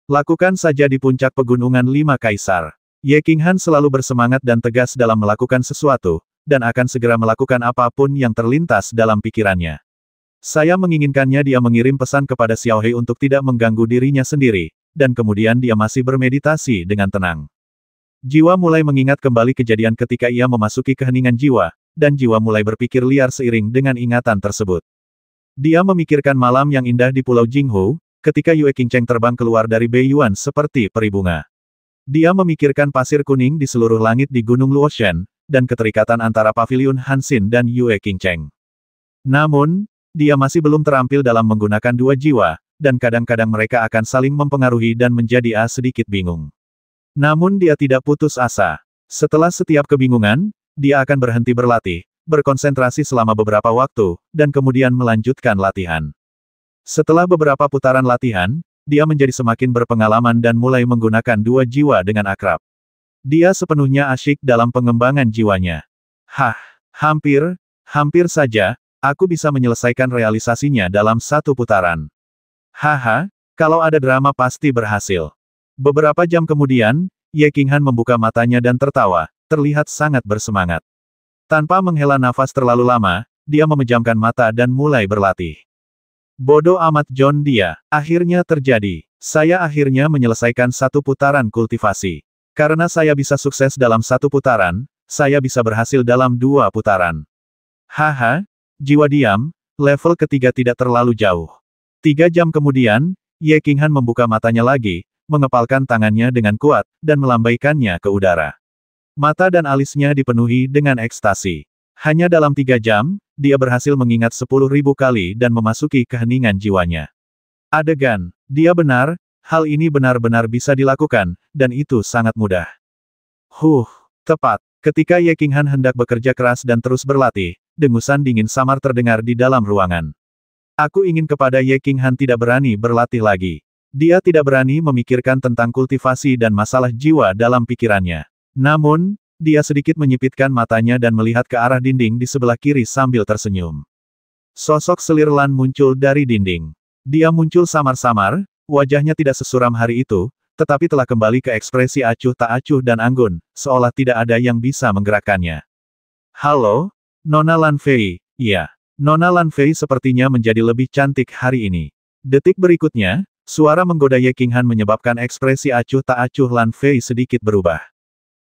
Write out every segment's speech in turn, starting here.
Lakukan saja di puncak pegunungan lima kaisar. Ye Qinghan selalu bersemangat dan tegas dalam melakukan sesuatu, dan akan segera melakukan apapun yang terlintas dalam pikirannya. Saya menginginkannya dia mengirim pesan kepada Xiao Hei untuk tidak mengganggu dirinya sendiri, dan kemudian dia masih bermeditasi dengan tenang. Jiwa mulai mengingat kembali kejadian ketika ia memasuki keheningan jiwa, dan jiwa mulai berpikir liar seiring dengan ingatan tersebut. Dia memikirkan malam yang indah di Pulau Jinghu, ketika Yue Qingcheng terbang keluar dari Beiyuan seperti peri bunga. Dia memikirkan pasir kuning di seluruh langit di Gunung Luoshan, dan keterikatan antara paviliun Hanxin dan Yue Qingcheng. Namun, dia masih belum terampil dalam menggunakan dua jiwa, dan kadang-kadang mereka akan saling mempengaruhi dan menjadi sedikit bingung. Namun dia tidak putus asa. Setelah setiap kebingungan, dia akan berhenti berlatih, berkonsentrasi selama beberapa waktu, dan kemudian melanjutkan latihan. Setelah beberapa putaran latihan, dia menjadi semakin berpengalaman dan mulai menggunakan dua jiwa dengan akrab. Dia sepenuhnya asyik dalam pengembangan jiwanya. Hampir saja, aku bisa menyelesaikan realisasinya dalam satu putaran. Kalau ada drama pasti berhasil. Beberapa jam kemudian, Ye Qinghan membuka matanya dan tertawa, terlihat sangat bersemangat. Tanpa menghela nafas terlalu lama, dia memejamkan mata dan mulai berlatih. Bodoh amat John dia, akhirnya terjadi. Saya akhirnya menyelesaikan satu putaran kultivasi. Karena saya bisa sukses dalam satu putaran, saya bisa berhasil dalam dua putaran. Jiwa diam, level ketiga tidak terlalu jauh. 3 jam kemudian, Ye Qinghan membuka matanya lagi, mengepalkan tangannya dengan kuat, dan melambaikannya ke udara. Mata dan alisnya dipenuhi dengan ekstasi. Hanya dalam 3 jam, dia berhasil mengingat 10.000 kali dan memasuki keheningan jiwanya. Adegan, dia benar, hal ini benar-benar bisa dilakukan, dan itu sangat mudah. Tepat, ketika Ye Qinghan hendak bekerja keras dan terus berlatih, dengusan dingin samar terdengar di dalam ruangan. Aku ingin kepada Ye Qinghan tidak berani berlatih lagi. Dia tidak berani memikirkan tentang kultivasi dan masalah jiwa dalam pikirannya. Namun, dia sedikit menyipitkan matanya dan melihat ke arah dinding di sebelah kiri sambil tersenyum. Sosok Selir Lan muncul dari dinding. Dia muncul samar-samar, wajahnya tidak sesuram hari itu, tetapi telah kembali ke ekspresi acuh tak acuh dan anggun, seolah tidak ada yang bisa menggerakkannya. Halo? Nona Lan Fei, iya. Nona Lan Fei sepertinya menjadi lebih cantik hari ini. Detik berikutnya, suara menggoda Ye Qinghan menyebabkan ekspresi acuh tak acuh Lan Fei sedikit berubah.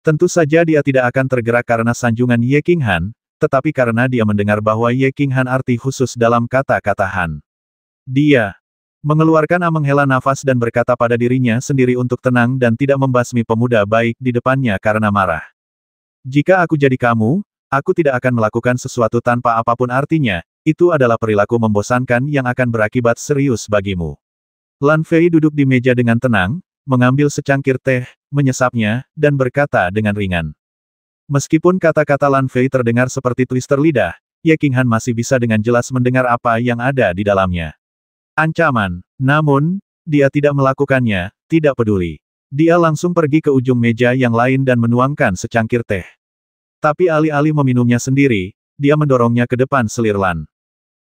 Tentu saja dia tidak akan tergerak karena sanjungan Ye Qinghan, tetapi karena dia mendengar bahwa Ye Qinghan arti khusus dalam kata-kata Han. Dia mengeluarkan menghela nafas dan berkata pada dirinya sendiri untuk tenang dan tidak membasmi pemuda baik di depannya karena marah. Jika aku jadi kamu, aku tidak akan melakukan sesuatu tanpa apapun artinya, itu adalah perilaku membosankan yang akan berakibat serius bagimu. Lan Fei duduk di meja dengan tenang, mengambil secangkir teh, menyesapnya, dan berkata dengan ringan. Meskipun kata-kata Lan Fei terdengar seperti twister lidah, Ye Qinghan masih bisa dengan jelas mendengar apa yang ada di dalamnya. Ancaman. Namun, dia tidak melakukannya, tidak peduli. Dia langsung pergi ke ujung meja yang lain dan menuangkan secangkir teh. Tapi alih-alih meminumnya sendiri, dia mendorongnya ke depan Selir Lan.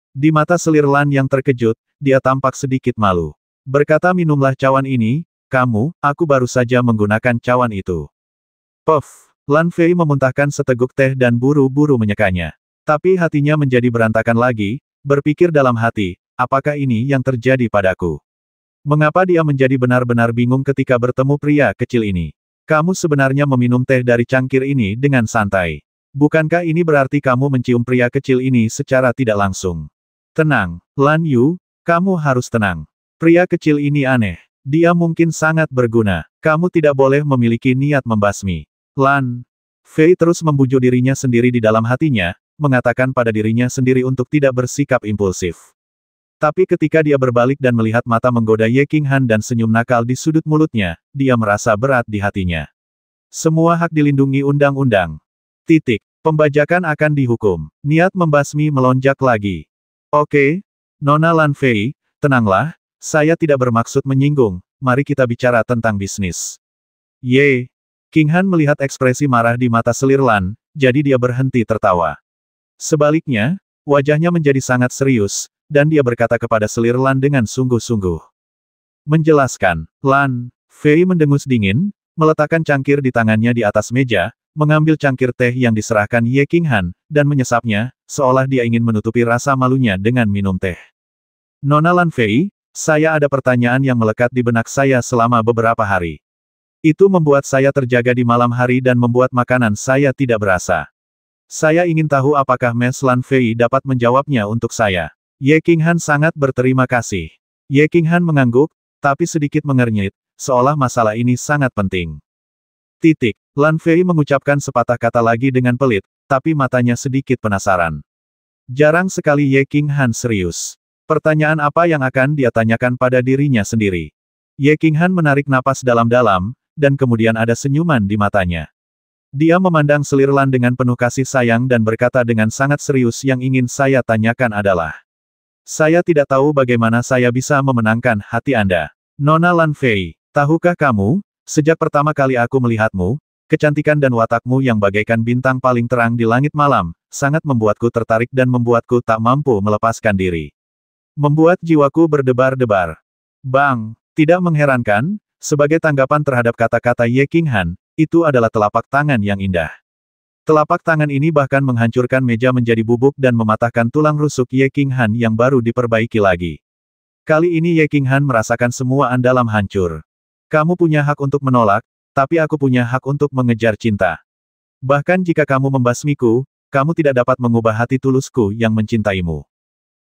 Di mata Selir Lan yang terkejut, dia tampak sedikit malu. Berkata minumlah cawan ini, aku baru saja menggunakan cawan itu. Puff. Lan Fei memuntahkan seteguk teh dan buru-buru menyekanya. Tapi hatinya menjadi berantakan lagi, berpikir dalam hati, apakah ini yang terjadi padaku? Mengapa dia menjadi benar-benar bingung ketika bertemu pria kecil ini? Kamu sebenarnya meminum teh dari cangkir ini dengan santai. Bukankah ini berarti kamu mencium pria kecil ini secara tidak langsung? Tenang, Lan Yu, kamu harus tenang. Pria kecil ini aneh. Dia mungkin sangat berguna. Kamu tidak boleh memiliki niat membasmi. Lan Fei terus membujuk dirinya sendiri di dalam hatinya, mengatakan pada dirinya sendiri untuk tidak bersikap impulsif. Tapi ketika dia berbalik dan melihat mata menggoda Ye Qinghan dan senyum nakal di sudut mulutnya, dia merasa berat di hatinya. Semua hak dilindungi undang-undang. Pembajakan akan dihukum. Niat membasmi melonjak lagi. Oke, Nona Lan Fei, tenanglah, saya tidak bermaksud menyinggung, mari kita bicara tentang bisnis. Ye Qinghan melihat ekspresi marah di mata Selir Lan, jadi dia berhenti tertawa. Sebaliknya, wajahnya menjadi sangat serius, dan dia berkata kepada Selir Lan dengan sungguh-sungguh. Menjelaskan, Lan Fei mendengus dingin, meletakkan cangkir di tangannya di atas meja, mengambil cangkir teh yang diserahkan Ye Qinghan, dan menyesapnya, seolah dia ingin menutupi rasa malunya dengan minum teh. Nona Lan Fei, saya ada pertanyaan yang melekat di benak saya selama beberapa hari. Itu membuat saya terjaga di malam hari dan membuat makanan saya tidak berasa. Saya ingin tahu apakah Mes Lan Fei dapat menjawabnya untuk saya. Ye Qinghan sangat berterima kasih. Ye Qinghan mengangguk, tapi sedikit mengernyit, seolah masalah ini sangat penting. Titik. Lan Fei mengucapkan sepatah kata lagi dengan pelit, tapi matanya sedikit penasaran. Jarang sekali Ye Qinghan serius. Pertanyaan apa yang akan dia tanyakan pada dirinya sendiri? Ye Qinghan menarik napas dalam-dalam, dan kemudian ada senyuman di matanya. Dia memandang selir Lan dengan penuh kasih sayang dan berkata dengan sangat serius, yang ingin saya tanyakan adalah, saya tidak tahu bagaimana saya bisa memenangkan hati Anda. Nona Lan Fei, tahukah kamu, sejak pertama kali aku melihatmu, kecantikan dan watakmu yang bagaikan bintang paling terang di langit malam, sangat membuatku tertarik dan membuatku tak mampu melepaskan diri. Membuat jiwaku berdebar-debar. Bang, tidak mengherankan, sebagai tanggapan terhadap kata-kata Ye Qinghan, itu adalah telapak tangan yang indah. Telapak tangan ini bahkan menghancurkan meja menjadi bubuk dan mematahkan tulang rusuk Ye Qinghan yang baru diperbaiki lagi. Kali ini Ye Qinghan merasakan semua andalam hancur. Kamu punya hak untuk menolak, tapi aku punya hak untuk mengejar cinta. Bahkan jika kamu membasmiku, kamu tidak dapat mengubah hati tulusku yang mencintaimu.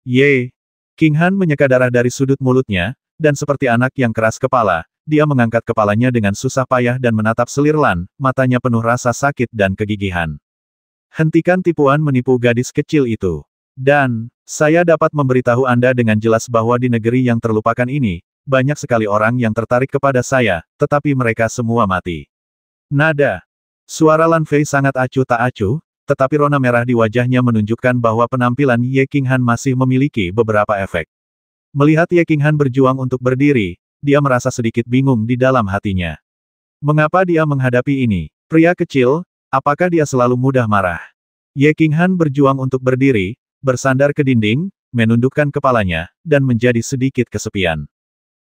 Ye Qinghan menyeka darah dari sudut mulutnya, dan seperti anak yang keras kepala, dia mengangkat kepalanya dengan susah payah dan menatap selir Lan, matanya penuh rasa sakit dan kegigihan. Hentikan tipuan menipu gadis kecil itu. Dan, saya dapat memberitahu Anda dengan jelas bahwa di negeri yang terlupakan ini, banyak sekali orang yang tertarik kepada saya, tetapi mereka semua mati. Nada. Suara Lan Fei sangat acuh tak acuh, tetapi rona merah di wajahnya menunjukkan bahwa penampilan Ye Qinghan masih memiliki beberapa efek. Melihat Ye Qinghan berjuang untuk berdiri, dia merasa sedikit bingung di dalam hatinya. Mengapa dia menghadapi ini? Pria kecil, apakah dia selalu mudah marah? Ye Qinghan berjuang untuk berdiri, bersandar ke dinding, menundukkan kepalanya, dan menjadi sedikit kesepian.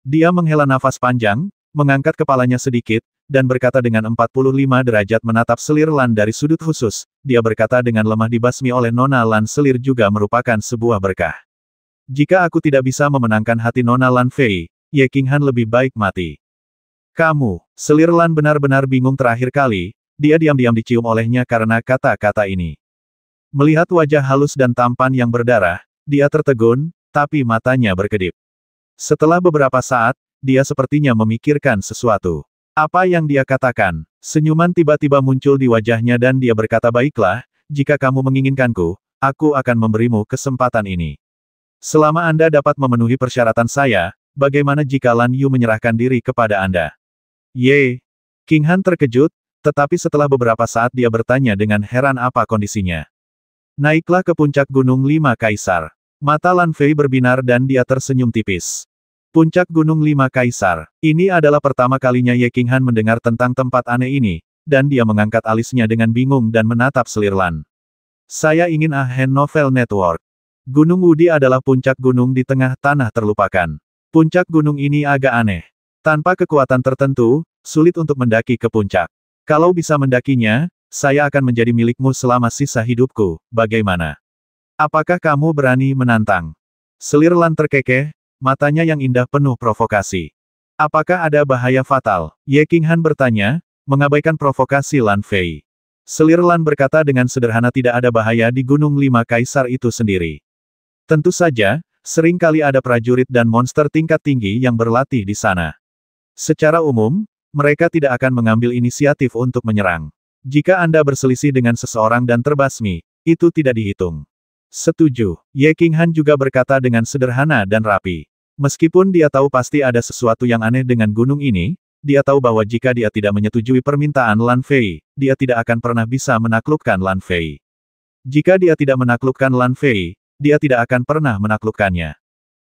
Dia menghela nafas panjang, mengangkat kepalanya sedikit, dan berkata dengan 45 derajat menatap selir Lan dari sudut khusus, dia berkata dengan lemah dibasmi oleh Nona Lan, selir juga merupakan sebuah berkah. Jika aku tidak bisa memenangkan hati Nona Lan Fei, Ye Qinghan lebih baik mati. Kamu, selir Lan benar-benar bingung terakhir kali, dia diam-diam dicium olehnya karena kata-kata ini. Melihat wajah halus dan tampan yang berdarah, dia tertegun, tapi matanya berkedip. Setelah beberapa saat, dia sepertinya memikirkan sesuatu. Apa yang dia katakan? Senyuman tiba-tiba muncul di wajahnya dan dia berkata, baiklah, jika kamu menginginkanku, aku akan memberimu kesempatan ini. Selama Anda dapat memenuhi persyaratan saya, bagaimana jika Lan Yu menyerahkan diri kepada Anda? Ye Qinghan terkejut, tetapi setelah beberapa saat dia bertanya dengan heran apa kondisinya. Naiklah ke puncak Gunung Lima Kaisar. Mata Lan Fei berbinar dan dia tersenyum tipis. Puncak Gunung Lima Kaisar. Ini adalah pertama kalinya Ye Qinghan mendengar tentang tempat aneh ini, dan dia mengangkat alisnya dengan bingung dan menatap selir Lan. Saya ingin Ahen Novel Network. Gunung Wudi adalah puncak gunung di tengah tanah terlupakan. Puncak gunung ini agak aneh. Tanpa kekuatan tertentu, sulit untuk mendaki ke puncak. Kalau bisa mendakinya, saya akan menjadi milikmu selama sisa hidupku, bagaimana? Apakah kamu berani menantang? Selir Lan terkekeh, matanya yang indah penuh provokasi. Apakah ada bahaya fatal? Ye Qinghan bertanya, mengabaikan provokasi Lan Fei. Selir Lan berkata dengan sederhana, tidak ada bahaya di Gunung Lima Kaisar itu sendiri. Tentu saja, sering kali ada prajurit dan monster tingkat tinggi yang berlatih di sana. Secara umum, mereka tidak akan mengambil inisiatif untuk menyerang. Jika Anda berselisih dengan seseorang dan terbasmi, itu tidak dihitung. Setuju. Ye Qinghan juga berkata dengan sederhana dan rapi. Meskipun dia tahu pasti ada sesuatu yang aneh dengan gunung ini, dia tahu bahwa jika dia tidak menyetujui permintaan Lan Fei, dia tidak akan pernah bisa menaklukkan Lan Fei. Jika dia tidak menaklukkan Lan Fei, dia tidak akan pernah menaklukkannya.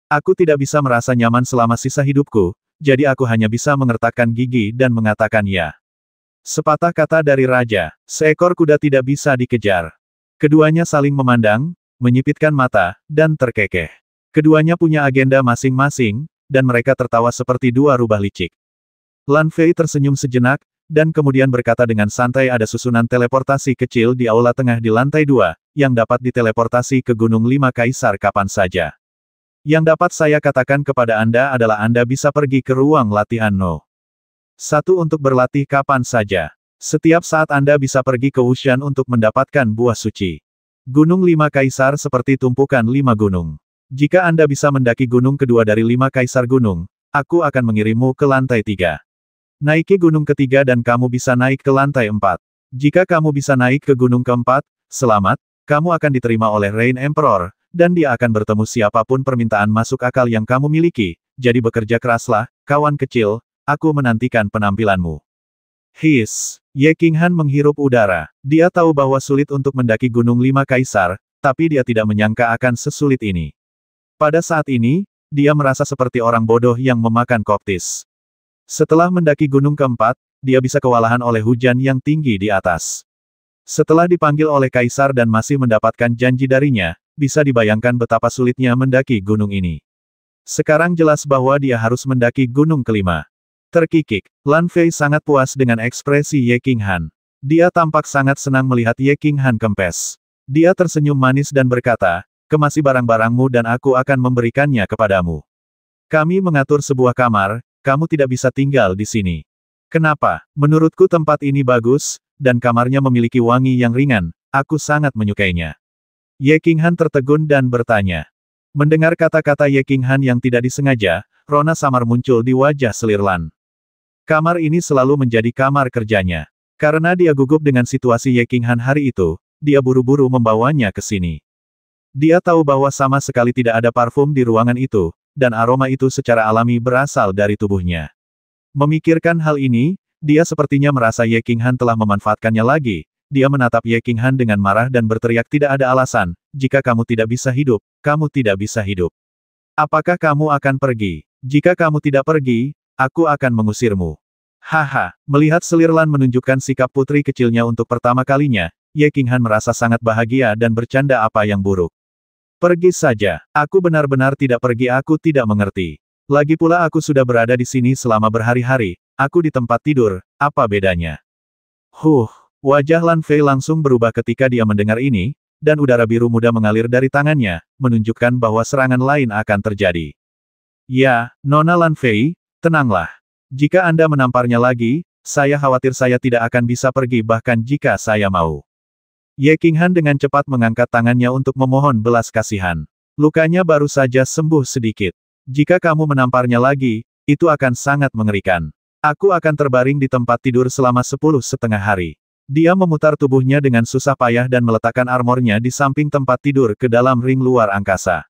Aku tidak bisa merasa nyaman selama sisa hidupku, jadi aku hanya bisa mengertakkan gigi dan mengatakan ya. Sepatah kata dari raja, seekor kuda tidak bisa dikejar. Keduanya saling memandang, menyipitkan mata, dan terkekeh. Keduanya punya agenda masing-masing, dan mereka tertawa seperti dua rubah licik. Lan Fei tersenyum sejenak, dan kemudian berkata dengan santai, ada susunan teleportasi kecil di aula tengah di lantai 2, yang dapat diteleportasi ke Gunung Lima Kaisar kapan saja. Yang dapat saya katakan kepada Anda adalah Anda bisa pergi ke ruang latihan No. 1 untuk berlatih kapan saja. Setiap saat Anda bisa pergi ke Wushan untuk mendapatkan buah suci. Gunung Lima Kaisar seperti tumpukan 5 gunung. Jika Anda bisa mendaki gunung kedua dari 5 kaisar gunung, aku akan mengirimmu ke lantai 3. Naiki gunung ketiga dan kamu bisa naik ke lantai 4. Jika kamu bisa naik ke gunung keempat, selamat, kamu akan diterima oleh Rain Emperor, dan dia akan bertemu siapapun permintaan masuk akal yang kamu miliki, jadi bekerja keraslah, kawan kecil, aku menantikan penampilanmu. His, Ye Qinghan menghirup udara. Dia tahu bahwa sulit untuk mendaki Gunung Lima Kaisar, tapi dia tidak menyangka akan sesulit ini. Pada saat ini, dia merasa seperti orang bodoh yang memakan koptis. Setelah mendaki gunung keempat, dia bisa kewalahan oleh hujan yang tinggi di atas. Setelah dipanggil oleh kaisar dan masih mendapatkan janji darinya, bisa dibayangkan betapa sulitnya mendaki gunung ini. Sekarang jelas bahwa dia harus mendaki gunung kelima. Terkikik, Lan Fei sangat puas dengan ekspresi Ye Qinghan. Dia tampak sangat senang melihat Ye Qinghan kempes. Dia tersenyum manis dan berkata, kemasi barang-barangmu dan aku akan memberikannya kepadamu. Kami mengatur sebuah kamar, kamu tidak bisa tinggal di sini. Kenapa? Menurutku tempat ini bagus, dan kamarnya memiliki wangi yang ringan, aku sangat menyukainya. Ye Qinghan tertegun dan bertanya. Mendengar kata-kata Ye Qinghan yang tidak disengaja, rona samar muncul di wajah selir Lan. Kamar ini selalu menjadi kamar kerjanya. Karena dia gugup dengan situasi Ye Qinghan hari itu, dia buru-buru membawanya ke sini. Dia tahu bahwa sama sekali tidak ada parfum di ruangan itu, dan aroma itu secara alami berasal dari tubuhnya. Memikirkan hal ini, dia sepertinya merasa Ye Qinghan telah memanfaatkannya lagi. Dia menatap Ye Qinghan dengan marah dan berteriak, tidak ada alasan, jika kamu tidak bisa hidup, kamu tidak bisa hidup. Apakah kamu akan pergi? Jika kamu tidak pergi, aku akan mengusirmu. Haha, melihat selir Lan menunjukkan sikap putri kecilnya untuk pertama kalinya, Ye Qinghan merasa sangat bahagia dan bercanda apa yang buruk. Pergi saja, aku benar-benar tidak pergi, aku tidak mengerti. Lagi pula aku sudah berada di sini selama berhari-hari, aku di tempat tidur, apa bedanya? Wajah Lan Fei langsung berubah ketika dia mendengar ini, dan udara biru muda mengalir dari tangannya, menunjukkan bahwa serangan lain akan terjadi. Ya, Nona Lan Fei, tenanglah. Jika Anda menamparnya lagi, saya khawatir saya tidak akan bisa pergi bahkan jika saya mau. Ye Qinghan dengan cepat mengangkat tangannya untuk memohon belas kasihan. Lukanya baru saja sembuh sedikit. Jika kamu menamparnya lagi, itu akan sangat mengerikan. Aku akan terbaring di tempat tidur selama 10,5 hari. Dia memutar tubuhnya dengan susah payah dan meletakkan armornya di samping tempat tidur ke dalam ring luar angkasa.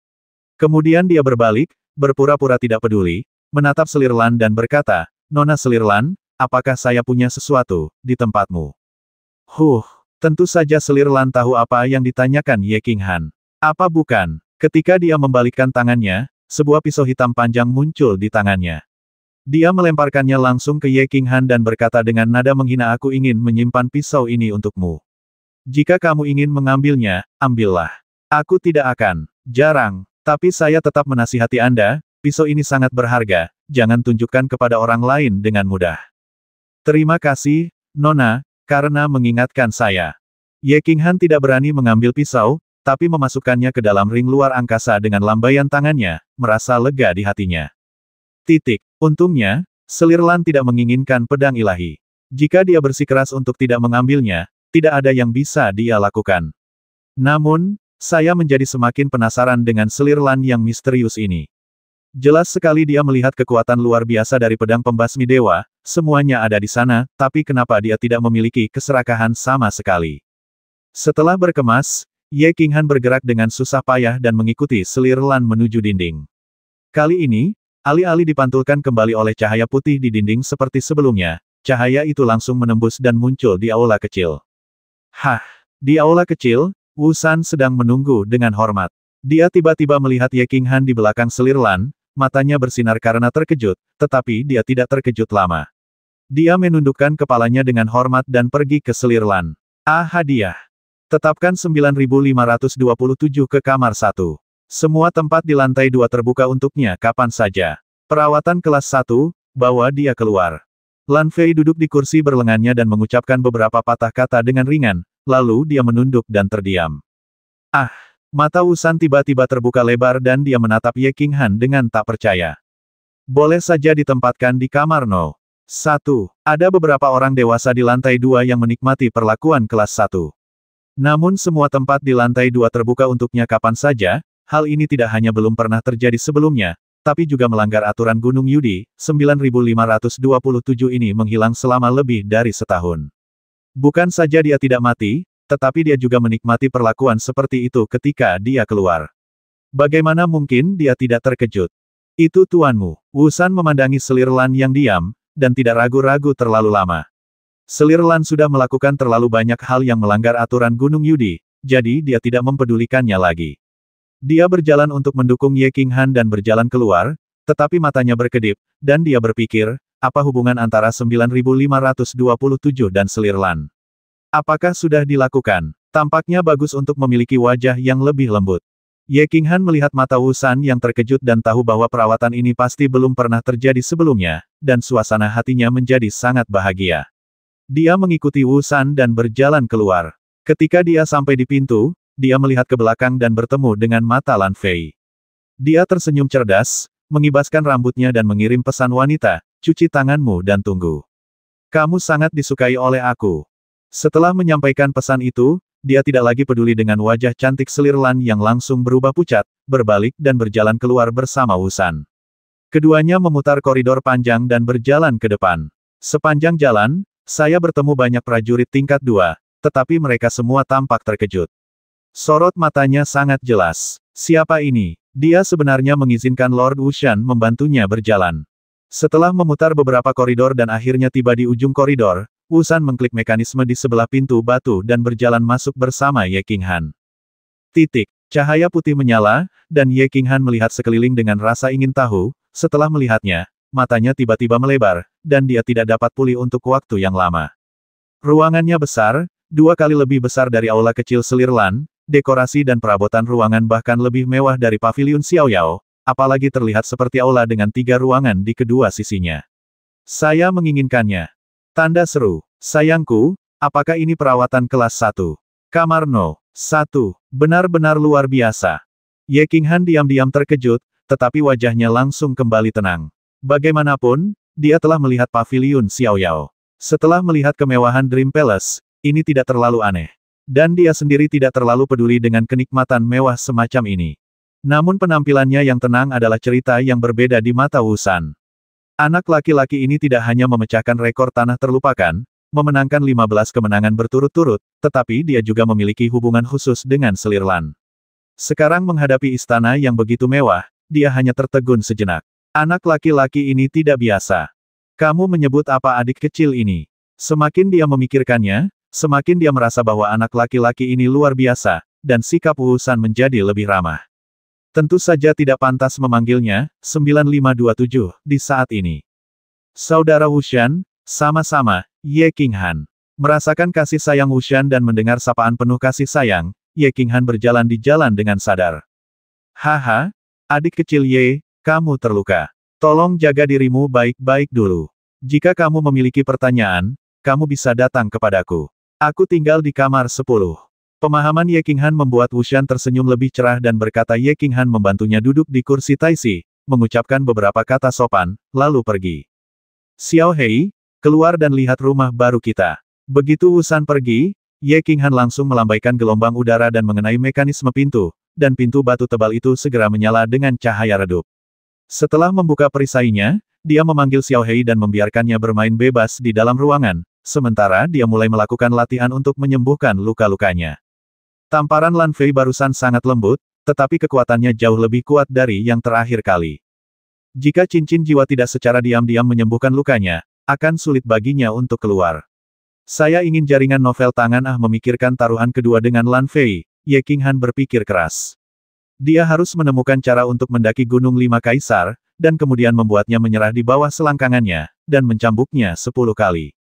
Kemudian dia berbalik, berpura-pura tidak peduli, menatap selir Lan dan berkata, Nona selir Lan, apakah saya punya sesuatu di tempatmu? Tentu saja selir Lan tahu apa yang ditanyakan Ye Qinghan. Apa bukan? Ketika dia membalikkan tangannya, sebuah pisau hitam panjang muncul di tangannya. Dia melemparkannya langsung ke Ye Qinghan dan berkata dengan nada menghina, aku ingin menyimpan pisau ini untukmu. Jika kamu ingin mengambilnya, ambillah. Aku tidak akan. Jarang. Tapi saya tetap menasihati Anda, pisau ini sangat berharga, jangan tunjukkan kepada orang lain dengan mudah. Terima kasih, Nona, karena mengingatkan saya. Ye Qinghan tidak berani mengambil pisau, tapi memasukkannya ke dalam ring luar angkasa dengan lambaian tangannya, merasa lega di hatinya. Untungnya, selir Lan tidak menginginkan pedang ilahi. Jika dia bersikeras untuk tidak mengambilnya, tidak ada yang bisa dia lakukan. Namun, saya menjadi semakin penasaran dengan selir Lan yang misterius ini. Jelas sekali dia melihat kekuatan luar biasa dari pedang pembasmi dewa, semuanya ada di sana, tapi kenapa dia tidak memiliki keserakahan sama sekali? Setelah berkemas, Ye Qinghan bergerak dengan susah payah dan mengikuti selir Lan menuju dinding. Kali ini, alih-alih dipantulkan kembali oleh cahaya putih di dinding seperti sebelumnya, cahaya itu langsung menembus dan muncul di aula kecil. Di aula kecil, Wu San sedang menunggu dengan hormat. Dia tiba-tiba melihat Ye Qinghan di belakang selir Lan, matanya bersinar karena terkejut, tetapi dia tidak terkejut lama. Dia menundukkan kepalanya dengan hormat dan pergi ke selir Lan. Hadiah. Tetapkan 9527 ke kamar 1. Semua tempat di lantai 2 terbuka untuknya kapan saja. Perawatan kelas 1, bawa dia keluar. Lan Fei duduk di kursi berlengannya dan mengucapkan beberapa patah kata dengan ringan, lalu dia menunduk dan terdiam. Ah! Mata Wusan tiba-tiba terbuka lebar dan dia menatap Ye Qinghan dengan tak percaya. Boleh saja ditempatkan di kamar No. 1. Ada beberapa orang dewasa di lantai 2 yang menikmati perlakuan kelas 1. Namun semua tempat di lantai 2 terbuka untuknya kapan saja, hal ini tidak hanya belum pernah terjadi sebelumnya, tapi juga melanggar aturan Gunung Yudi, 9527 ini menghilang selama lebih dari setahun. Bukan saja dia tidak mati, tetapi dia juga menikmati perlakuan seperti itu ketika dia keluar. Bagaimana mungkin dia tidak terkejut? Itu tuanmu. Wusan memandangi selir Lan yang diam, dan tidak ragu-ragu terlalu lama. Selir Lan sudah melakukan terlalu banyak hal yang melanggar aturan Gunung Yudi, jadi dia tidak mempedulikannya lagi. Dia berjalan untuk mendukung Ye Qinghan dan berjalan keluar, tetapi matanya berkedip, dan dia berpikir, apa hubungan antara 9527 dan selir Lan? Apakah sudah dilakukan? Tampaknya bagus untuk memiliki wajah yang lebih lembut. Ye Qinghan melihat mata Wusan yang terkejut dan tahu bahwa perawatan ini pasti belum pernah terjadi sebelumnya, dan suasana hatinya menjadi sangat bahagia. Dia mengikuti Wusan dan berjalan keluar. Ketika dia sampai di pintu, dia melihat ke belakang dan bertemu dengan mata Lan Fei. Dia tersenyum cerdas, mengibaskan rambutnya dan mengirim pesan wanita, cuci tanganmu dan tunggu. Kamu sangat disukai oleh aku. Setelah menyampaikan pesan itu, dia tidak lagi peduli dengan wajah cantik selir Lan yang langsung berubah pucat, berbalik dan berjalan keluar bersama Wusan. Keduanya memutar koridor panjang dan berjalan ke depan. Sepanjang jalan, saya bertemu banyak prajurit tingkat 2, tetapi mereka semua tampak terkejut. Sorot matanya sangat jelas. Siapa ini? Dia sebenarnya mengizinkan Lord Wushan membantunya berjalan. Setelah memutar beberapa koridor dan akhirnya tiba di ujung koridor, Wusan mengklik mekanisme di sebelah pintu batu dan berjalan masuk bersama Ye Qinghan. Cahaya putih menyala, dan Ye Qinghan melihat sekeliling dengan rasa ingin tahu. Setelah melihatnya, matanya tiba-tiba melebar, dan dia tidak dapat pulih untuk waktu yang lama. Ruangannya besar, 2 kali lebih besar dari aula kecil selir Lan, dekorasi dan perabotan ruangan bahkan lebih mewah dari paviliun Xiaoyao, apalagi terlihat seperti aula dengan 3 ruangan di kedua sisinya. Saya menginginkannya. Tanda seru. Sayangku, apakah ini perawatan kelas 1? Kamar No. 1. Benar-benar luar biasa. Ye Qinghan diam-diam terkejut, tetapi wajahnya langsung kembali tenang. Bagaimanapun, dia telah melihat paviliun Xiaoyao. Setelah melihat kemewahan Dream Palace, ini tidak terlalu aneh. Dan dia sendiri tidak terlalu peduli dengan kenikmatan mewah semacam ini. Namun penampilannya yang tenang adalah cerita yang berbeda di mata Wusan. Anak laki-laki ini tidak hanya memecahkan rekor tanah terlupakan, memenangkan 15 kemenangan berturut-turut, tetapi dia juga memiliki hubungan khusus dengan selir Lan. Sekarang menghadapi istana yang begitu mewah, dia hanya tertegun sejenak. Anak laki-laki ini tidak biasa. Kamu menyebut apa adik kecil ini? Semakin dia memikirkannya, semakin dia merasa bahwa anak laki-laki ini luar biasa, dan sikap Wusan menjadi lebih ramah. Tentu saja tidak pantas memanggilnya 9527 di saat ini. Saudara Wushan, sama-sama, Ye Qinghan. Merasakan kasih sayang Wushan dan mendengar sapaan penuh kasih sayang, Ye Qinghan berjalan di jalan dengan sadar. Haha, adik kecil Ye, kamu terluka. Tolong jaga dirimu baik-baik dulu. Jika kamu memiliki pertanyaan, kamu bisa datang kepadaku. Aku tinggal di kamar 10. Pemahaman Ye Qinghan membuat Wushan tersenyum lebih cerah dan berkata Ye Qinghan membantunya duduk di kursi taisi, mengucapkan beberapa kata sopan, lalu pergi. Xiao Hei, keluar dan lihat rumah baru kita. Begitu Wusan pergi, Ye Qinghan langsung melambaikan gelombang udara dan mengenai mekanisme pintu, dan pintu batu tebal itu segera menyala dengan cahaya redup. Setelah membuka perisainya, dia memanggil Xiao Hei dan membiarkannya bermain bebas di dalam ruangan, sementara dia mulai melakukan latihan untuk menyembuhkan luka-lukanya. Tamparan Lan Fei barusan sangat lembut, tetapi kekuatannya jauh lebih kuat dari yang terakhir kali. Jika cincin jiwa tidak secara diam-diam menyembuhkan lukanya, akan sulit baginya untuk keluar. Saya ingin jaringan novel tangan memikirkan taruhan kedua dengan Lan Fei, Ye Qinghan berpikir keras. Dia harus menemukan cara untuk mendaki Gunung 5 Kaisar, dan kemudian membuatnya menyerah di bawah selangkangannya, dan mencambuknya 10 kali.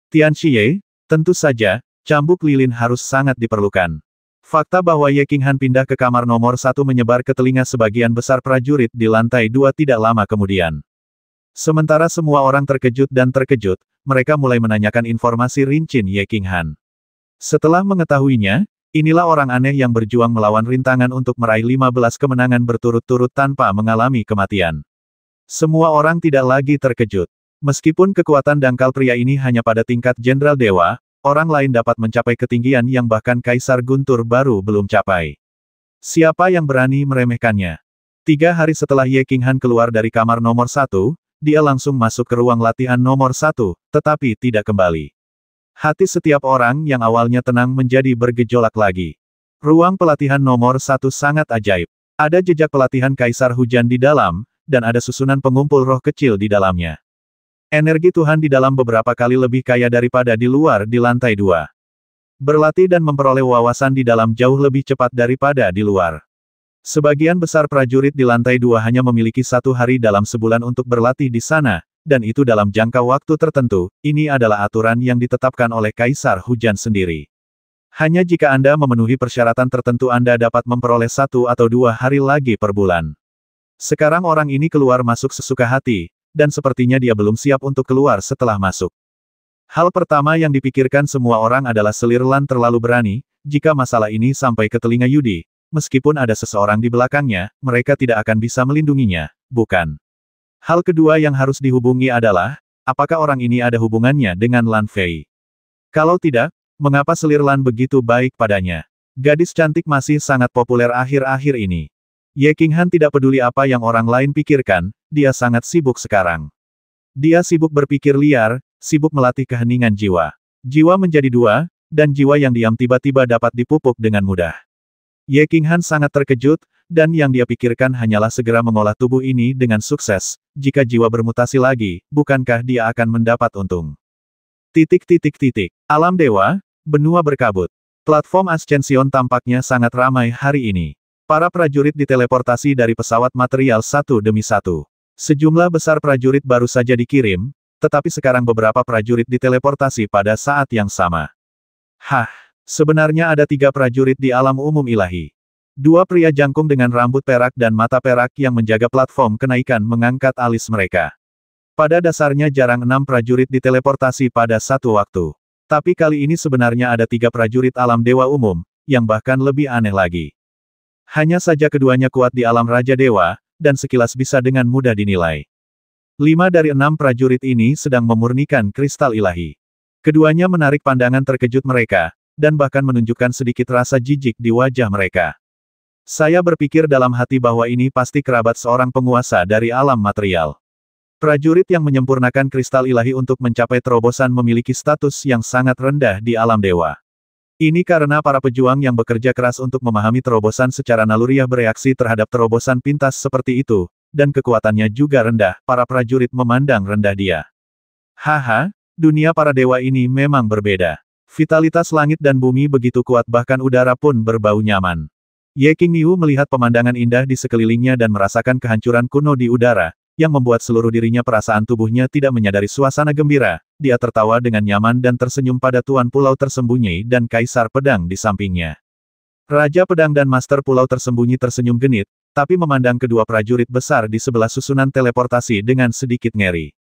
Tian Xie, tentu saja, cambuk lilin harus sangat diperlukan. Fakta bahwa Ye Qinghan pindah ke kamar nomor 1 menyebar ke telinga sebagian besar prajurit di lantai 2 tidak lama kemudian. Sementara semua orang terkejut dan terkejut, mereka mulai menanyakan informasi Rinchen Ye Qinghan. Setelah mengetahuinya, inilah orang aneh yang berjuang melawan rintangan untuk meraih 15 kemenangan berturut-turut tanpa mengalami kematian. Semua orang tidak lagi terkejut. Meskipun kekuatan dangkal pria ini hanya pada tingkat Jenderal Dewa, orang lain dapat mencapai ketinggian yang bahkan Kaisar Guntur baru belum capai. Siapa yang berani meremehkannya? 3 hari setelah Ye Qinghan keluar dari kamar nomor 1, dia langsung masuk ke ruang latihan nomor 1, tetapi tidak kembali. Hati setiap orang yang awalnya tenang menjadi bergejolak lagi. Ruang pelatihan nomor 1 sangat ajaib. Ada jejak pelatihan Kaisar Hujan di dalam, dan ada susunan pengumpul roh kecil di dalamnya. Energi Tuhan di dalam beberapa kali lebih kaya daripada di luar di lantai 2. Berlatih dan memperoleh wawasan di dalam jauh lebih cepat daripada di luar. Sebagian besar prajurit di lantai 2 hanya memiliki 1 hari dalam sebulan untuk berlatih di sana, dan itu dalam jangka waktu tertentu. Ini adalah aturan yang ditetapkan oleh Kaisar Hujan sendiri. Hanya jika Anda memenuhi persyaratan tertentu Anda dapat memperoleh 1 atau 2 hari lagi per bulan. Sekarang orang ini keluar masuk sesuka hati, dan sepertinya dia belum siap untuk keluar setelah masuk. Hal pertama yang dipikirkan semua orang adalah selir Lan terlalu berani. Jika masalah ini sampai ke telinga Yudi, meskipun ada seseorang di belakangnya, mereka tidak akan bisa melindunginya, bukan? Hal kedua yang harus dihubungi adalah, apakah orang ini ada hubungannya dengan Lan Fei? Kalau tidak, mengapa selir Lan begitu baik padanya? Gadis cantik masih sangat populer akhir-akhir ini. Ye Qinghan tidak peduli apa yang orang lain pikirkan, dia sangat sibuk sekarang. Dia sibuk berpikir liar, sibuk melatih keheningan jiwa. Jiwa menjadi 2, dan jiwa yang diam tiba-tiba dapat dipupuk dengan mudah. Ye Qinghan sangat terkejut, dan yang dia pikirkan hanyalah segera mengolah tubuh ini dengan sukses. Jika jiwa bermutasi lagi, bukankah dia akan mendapat untung? Alam Dewa, benua berkabut. Platform Ascension tampaknya sangat ramai hari ini. Para prajurit diteleportasi dari pesawat material satu demi satu. Sejumlah besar prajurit baru saja dikirim, tetapi sekarang beberapa prajurit diteleportasi pada saat yang sama. Sebenarnya ada 3 prajurit di alam umum ilahi. 2 pria jangkung dengan rambut perak dan mata perak yang menjaga platform kenaikan mengangkat alis mereka. Pada dasarnya jarang 6 prajurit diteleportasi pada satu waktu. Tapi kali ini sebenarnya ada 3 prajurit alam dewa umum, yang bahkan lebih aneh lagi. Hanya saja keduanya kuat di alam Raja Dewa, dan sekilas bisa dengan mudah dinilai. 5 dari 6 prajurit ini sedang memurnikan kristal ilahi. Keduanya menarik pandangan terkejut mereka, dan bahkan menunjukkan sedikit rasa jijik di wajah mereka. Saya berpikir dalam hati bahwa ini pasti kerabat seorang penguasa dari alam material. Prajurit yang menyempurnakan kristal ilahi untuk mencapai terobosan memiliki status yang sangat rendah di alam dewa. Ini karena para pejuang yang bekerja keras untuk memahami terobosan secara naluriah bereaksi terhadap terobosan pintas seperti itu, dan kekuatannya juga rendah, para prajurit memandang rendah dia. Dunia para dewa ini memang berbeda. Vitalitas langit dan bumi begitu kuat bahkan udara pun berbau nyaman. Ye Qingniu melihat pemandangan indah di sekelilingnya dan merasakan kehancuran kuno di udara, yang membuat seluruh dirinya perasaan tubuhnya tidak menyadari suasana gembira. Dia tertawa dengan nyaman dan tersenyum pada Tuan Pulau tersembunyi dan Kaisar Pedang di sampingnya. Raja Pedang dan Master Pulau tersembunyi tersenyum genit, tapi memandang kedua prajurit besar di sebelah susunan teleportasi dengan sedikit ngeri.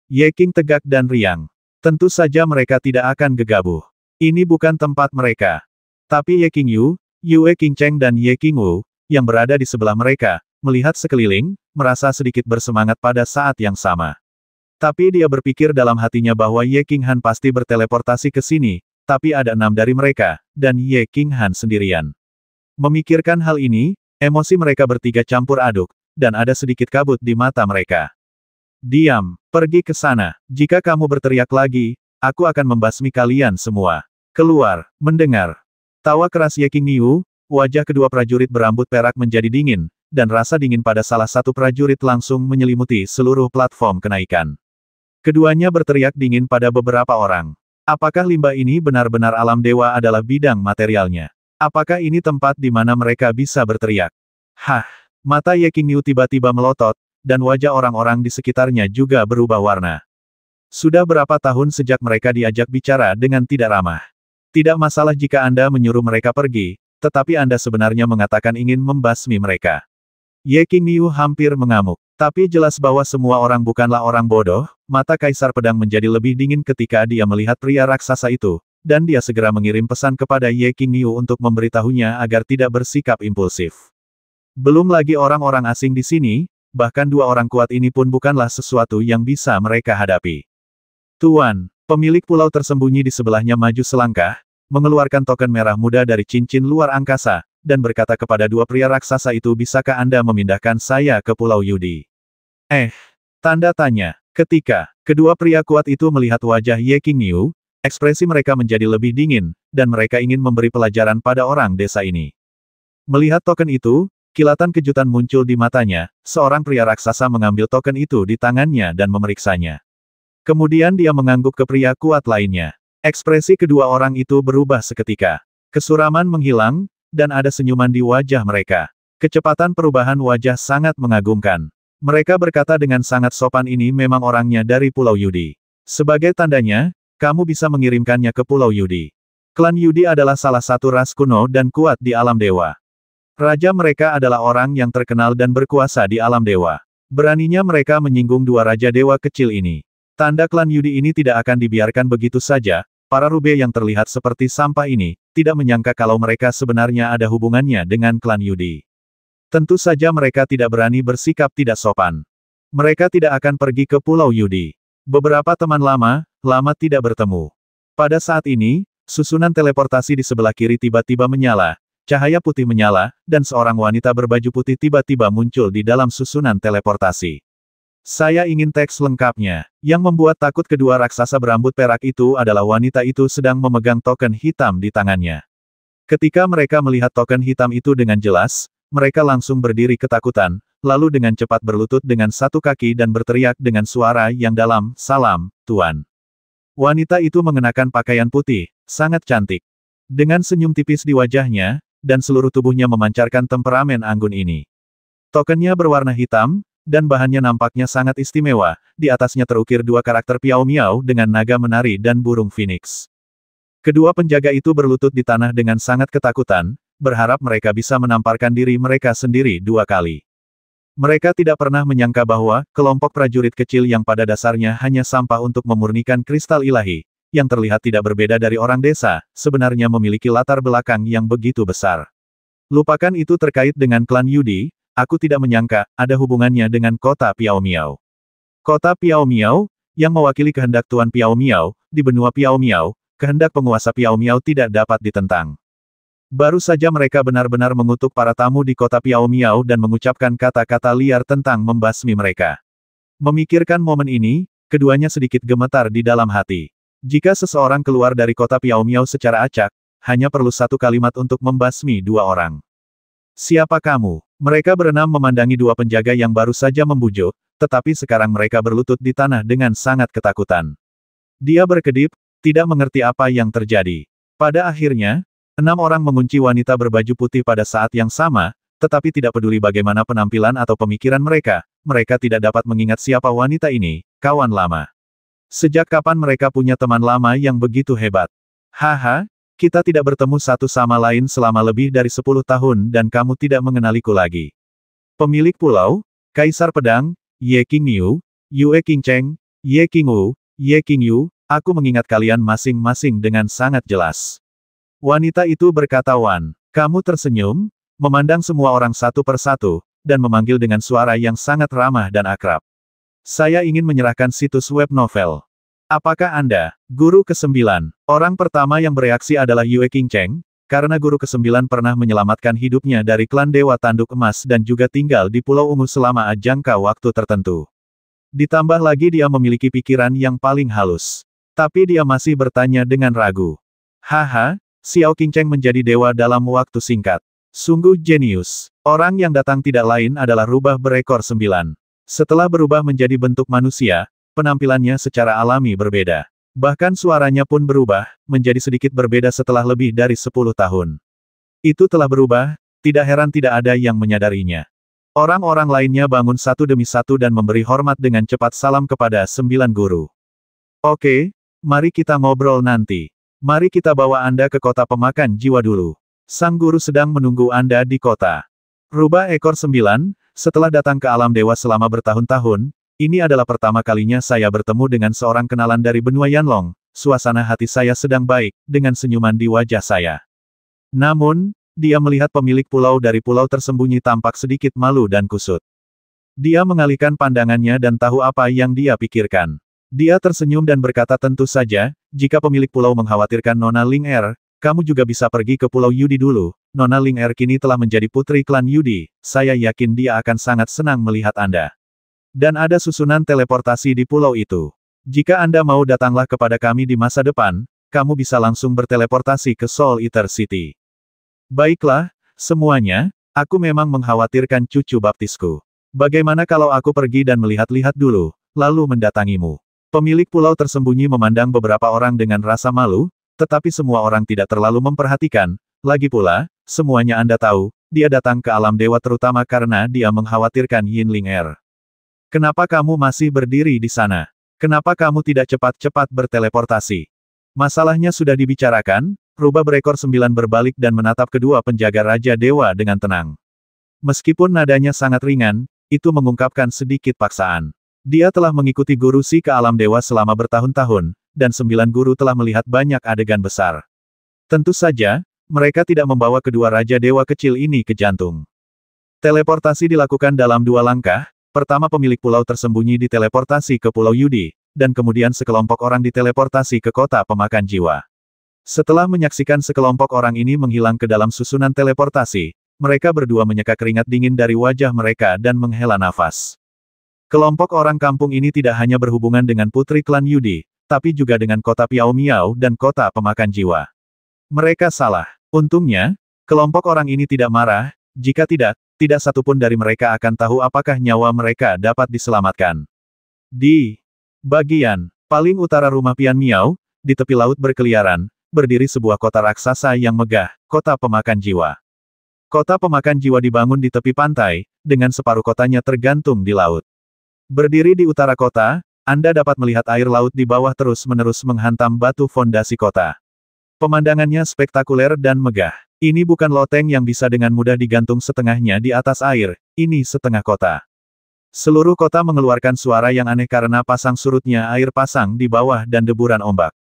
Ye Qing tegak dan riang. Tentu saja mereka tidak akan gegabah. Ini bukan tempat mereka. Tapi Ye Qingyu, Yue Qingcheng dan Ye Qingwu, yang berada di sebelah mereka, melihat sekeliling, merasa sedikit bersemangat pada saat yang sama. Tapi dia berpikir dalam hatinya bahwa Ye Qinghan pasti berteleportasi ke sini, tapi ada 6 dari mereka, dan Ye Qinghan sendirian. Memikirkan hal ini, emosi mereka bertiga campur aduk, dan ada sedikit kabut di mata mereka. Diam, pergi ke sana. Jika kamu berteriak lagi, aku akan membasmi kalian semua. Keluar, mendengar. Tawa keras Ye Qingniu, wajah kedua prajurit berambut perak menjadi dingin, dan rasa dingin pada salah satu prajurit langsung menyelimuti seluruh platform kenaikan. Keduanya berteriak dingin pada beberapa orang. Apakah limbah ini benar-benar alam dewa adalah bidang materialnya? Apakah ini tempat di mana mereka bisa berteriak? Mata Ye Qingniu tiba-tiba melotot, dan wajah orang-orang di sekitarnya juga berubah warna. Sudah berapa tahun sejak mereka diajak bicara dengan tidak ramah? Tidak masalah jika Anda menyuruh mereka pergi, tetapi Anda sebenarnya mengatakan ingin membasmi mereka. Ye Qingniu hampir mengamuk. Tapi jelas bahwa semua orang bukanlah orang bodoh, mata Kaisar Pedang menjadi lebih dingin ketika dia melihat pria raksasa itu, dan dia segera mengirim pesan kepada Ye Qingniu untuk memberitahunya agar tidak bersikap impulsif. Belum lagi orang-orang asing di sini, bahkan dua orang kuat ini pun bukanlah sesuatu yang bisa mereka hadapi. Tuan, pemilik pulau tersembunyi di sebelahnya maju selangkah, mengeluarkan token merah muda dari cincin luar angkasa, dan berkata kepada dua pria raksasa itu, bisakah Anda memindahkan saya ke Pulau Yudi? Tanda tanya. Ketika kedua pria kuat itu melihat wajah Ye Qingniu, ekspresi mereka menjadi lebih dingin, dan mereka ingin memberi pelajaran pada orang desa ini. Melihat token itu, kilatan kejutan muncul di matanya, seorang pria raksasa mengambil token itu di tangannya dan memeriksanya. Kemudian dia mengangguk ke pria kuat lainnya. Ekspresi kedua orang itu berubah seketika. Kesuraman menghilang, dan ada senyuman di wajah mereka. Kecepatan perubahan wajah sangat mengagumkan. Mereka berkata dengan sangat sopan, ini memang orangnya dari Pulau Yudi. Sebagai tandanya, kamu bisa mengirimkannya ke Pulau Yudi. Klan Yudi adalah salah satu ras kuno dan kuat di alam dewa. Raja mereka adalah orang yang terkenal dan berkuasa di alam dewa. Beraninya mereka menyinggung dua raja dewa kecil ini. Tanda klan Yudi ini tidak akan dibiarkan begitu saja. Para rube yang terlihat seperti sampah ini, tidak menyangka kalau mereka sebenarnya ada hubungannya dengan klan Yudi. Tentu saja mereka tidak berani bersikap tidak sopan. Mereka tidak akan pergi ke Pulau Yudi. Beberapa teman lama tidak bertemu. Pada saat ini, susunan teleportasi di sebelah kiri tiba-tiba menyala, cahaya putih menyala, dan seorang wanita berbaju putih tiba-tiba muncul di dalam susunan teleportasi. Saya ingin teks lengkapnya. Yang membuat takut kedua raksasa berambut perak itu adalah wanita itu sedang memegang token hitam di tangannya. Ketika mereka melihat token hitam itu dengan jelas, mereka langsung berdiri ketakutan, lalu dengan cepat berlutut dengan satu kaki dan berteriak dengan suara yang dalam, "Salam, Tuan." Wanita itu mengenakan pakaian putih, sangat cantik. Dengan senyum tipis di wajahnya, dan seluruh tubuhnya memancarkan temperamen anggun ini. Tokennya berwarna hitam, dan bahannya nampaknya sangat istimewa, di atasnya terukir dua karakter Piao Miao dengan naga menari dan burung phoenix. Kedua penjaga itu berlutut di tanah dengan sangat ketakutan, berharap mereka bisa menamparkan diri mereka sendiri dua kali. Mereka tidak pernah menyangka bahwa, kelompok prajurit kecil yang pada dasarnya hanya sampah untuk memurnikan kristal ilahi, yang terlihat tidak berbeda dari orang desa, sebenarnya memiliki latar belakang yang begitu besar. Lupakan itu terkait dengan klan Yudi. Aku tidak menyangka, ada hubungannya dengan kota Piao Miao. Kota Piao Miao, yang mewakili kehendak Tuan Piao Miao, di benua Piao Miao, kehendak penguasa Piao Miao tidak dapat ditentang. Baru saja mereka benar-benar mengutuk para tamu di kota Piao Miao dan mengucapkan kata-kata liar tentang membasmi mereka. Memikirkan momen ini, keduanya sedikit gemetar di dalam hati. Jika seseorang keluar dari kota Piao Miao secara acak, hanya perlu satu kalimat untuk membasmi dua orang. Siapa kamu? Mereka berenam memandangi dua penjaga yang baru saja membujuk, tetapi sekarang mereka berlutut di tanah dengan sangat ketakutan. Dia berkedip, tidak mengerti apa yang terjadi. Pada akhirnya, 6 orang mengunci wanita berbaju putih pada saat yang sama, tetapi tidak peduli bagaimana penampilan atau pemikiran mereka tidak dapat mengingat siapa wanita ini, kawan lama. Sejak kapan mereka punya teman lama yang begitu hebat? Haha. Kita tidak bertemu satu sama lain selama lebih dari 10 tahun dan kamu tidak mengenaliku lagi. Pemilik pulau, Kaisar Pedang, Ye Qingniu, Yue Qingcheng, Ye Qingwu, Ye Qingyu, aku mengingat kalian masing-masing dengan sangat jelas. Wanita itu berkata, Wan, kamu tersenyum, memandang semua orang satu persatu, dan memanggil dengan suara yang sangat ramah dan akrab. Saya ingin menyerahkan situs web novel. Apakah Anda, Guru ke-9? Orang pertama yang bereaksi adalah Yue Qingcheng, karena Guru ke-9 pernah menyelamatkan hidupnya dari klan Dewa Tanduk Emas dan juga tinggal di Pulau Ungu selama jangka waktu tertentu. Ditambah lagi dia memiliki pikiran yang paling halus. Tapi dia masih bertanya dengan ragu. Haha, Xiao Qingcheng menjadi dewa dalam waktu singkat. Sungguh jenius. Orang yang datang tidak lain adalah rubah berekor 9. Setelah berubah menjadi bentuk manusia, penampilannya secara alami berbeda. Bahkan suaranya pun berubah, menjadi sedikit berbeda setelah lebih dari 10 tahun. Itu telah berubah, tidak heran tidak ada yang menyadarinya. Orang-orang lainnya bangun satu demi satu dan memberi hormat dengan cepat salam kepada 9 guru. Oke, mari kita ngobrol nanti. Mari kita bawa Anda ke kota pemakan jiwa dulu. Sang guru sedang menunggu Anda di kota. Rubah ekor 9, setelah datang ke alam dewa selama bertahun-tahun, ini adalah pertama kalinya saya bertemu dengan seorang kenalan dari benua Yanlong. Suasana hati saya sedang baik, dengan senyuman di wajah saya. Namun, dia melihat pemilik pulau dari pulau tersembunyi tampak sedikit malu dan kusut. Dia mengalihkan pandangannya dan tahu apa yang dia pikirkan. Dia tersenyum dan berkata tentu saja, jika pemilik pulau mengkhawatirkan Nona Ling Er, kamu juga bisa pergi ke Pulau Yudi dulu. Nona Ling Er kini telah menjadi putri klan Yudi, saya yakin dia akan sangat senang melihat Anda. Dan ada susunan teleportasi di pulau itu. Jika Anda mau datanglah kepada kami di masa depan, kamu bisa langsung berteleportasi ke Soul Eater City. Baiklah, semuanya, aku memang mengkhawatirkan cucu baptisku. Bagaimana kalau aku pergi dan melihat-lihat dulu, lalu mendatangimu? Pemilik pulau tersembunyi memandang beberapa orang dengan rasa malu, tetapi semua orang tidak terlalu memperhatikan. Lagi pula, semuanya Anda tahu, dia datang ke alam dewa terutama karena dia mengkhawatirkan Yin Ling Er. Kenapa kamu masih berdiri di sana? Kenapa kamu tidak cepat-cepat berteleportasi? Masalahnya sudah dibicarakan, rubah berekor 9 berbalik dan menatap kedua penjaga Raja Dewa dengan tenang. Meskipun nadanya sangat ringan, itu mengungkapkan sedikit paksaan. Dia telah mengikuti guru Si ke alam dewa selama bertahun-tahun, dan 9 guru telah melihat banyak adegan besar. Tentu saja, mereka tidak membawa kedua Raja Dewa kecil ini ke jantung. Teleportasi dilakukan dalam 2 langkah, pertama pemilik pulau tersembunyi diteleportasi ke Pulau Yudi, dan kemudian sekelompok orang diteleportasi ke kota pemakan jiwa. Setelah menyaksikan sekelompok orang ini menghilang ke dalam susunan teleportasi, mereka berdua menyeka keringat dingin dari wajah mereka dan menghela nafas. Kelompok orang kampung ini tidak hanya berhubungan dengan putri klan Yudi, tapi juga dengan kota Piao Miao dan kota pemakan jiwa. Mereka salah. Untungnya, kelompok orang ini tidak marah, jika tidak, tidak satupun dari mereka akan tahu apakah nyawa mereka dapat diselamatkan. Di bagian paling utara rumah Pian Miao, di tepi laut berkeliaran, berdiri sebuah kota raksasa yang megah, kota pemakan jiwa. Kota pemakan jiwa dibangun di tepi pantai, dengan separuh kotanya tergantung di laut. Berdiri di utara kota, Anda dapat melihat air laut di bawah terus-menerus menghantam batu fondasi kota. Pemandangannya spektakuler dan megah. Ini bukan loteng yang bisa dengan mudah digantung setengahnya di atas air, ini setengah kota. Seluruh kota mengeluarkan suara yang aneh karena pasang surutnya air pasang di bawah dan deburan ombak.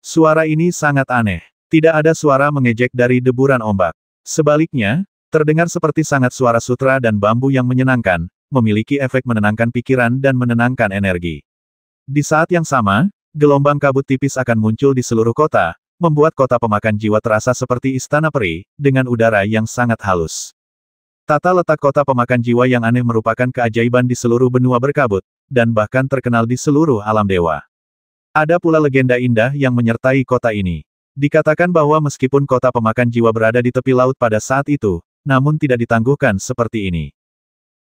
Suara ini sangat aneh. Tidak ada suara mengejek dari deburan ombak. Sebaliknya, terdengar seperti sangat suara sutra dan bambu yang menyenangkan, memiliki efek menenangkan pikiran dan menenangkan energi. Di saat yang sama, gelombang kabut tipis akan muncul di seluruh kota, membuat kota pemakan jiwa terasa seperti istana peri, dengan udara yang sangat halus. Tata letak kota pemakan jiwa yang aneh merupakan keajaiban di seluruh benua berkabut, dan bahkan terkenal di seluruh alam dewa. Ada pula legenda indah yang menyertai kota ini. Dikatakan bahwa meskipun kota pemakan jiwa berada di tepi laut pada saat itu, namun tidak ditangguhkan seperti ini.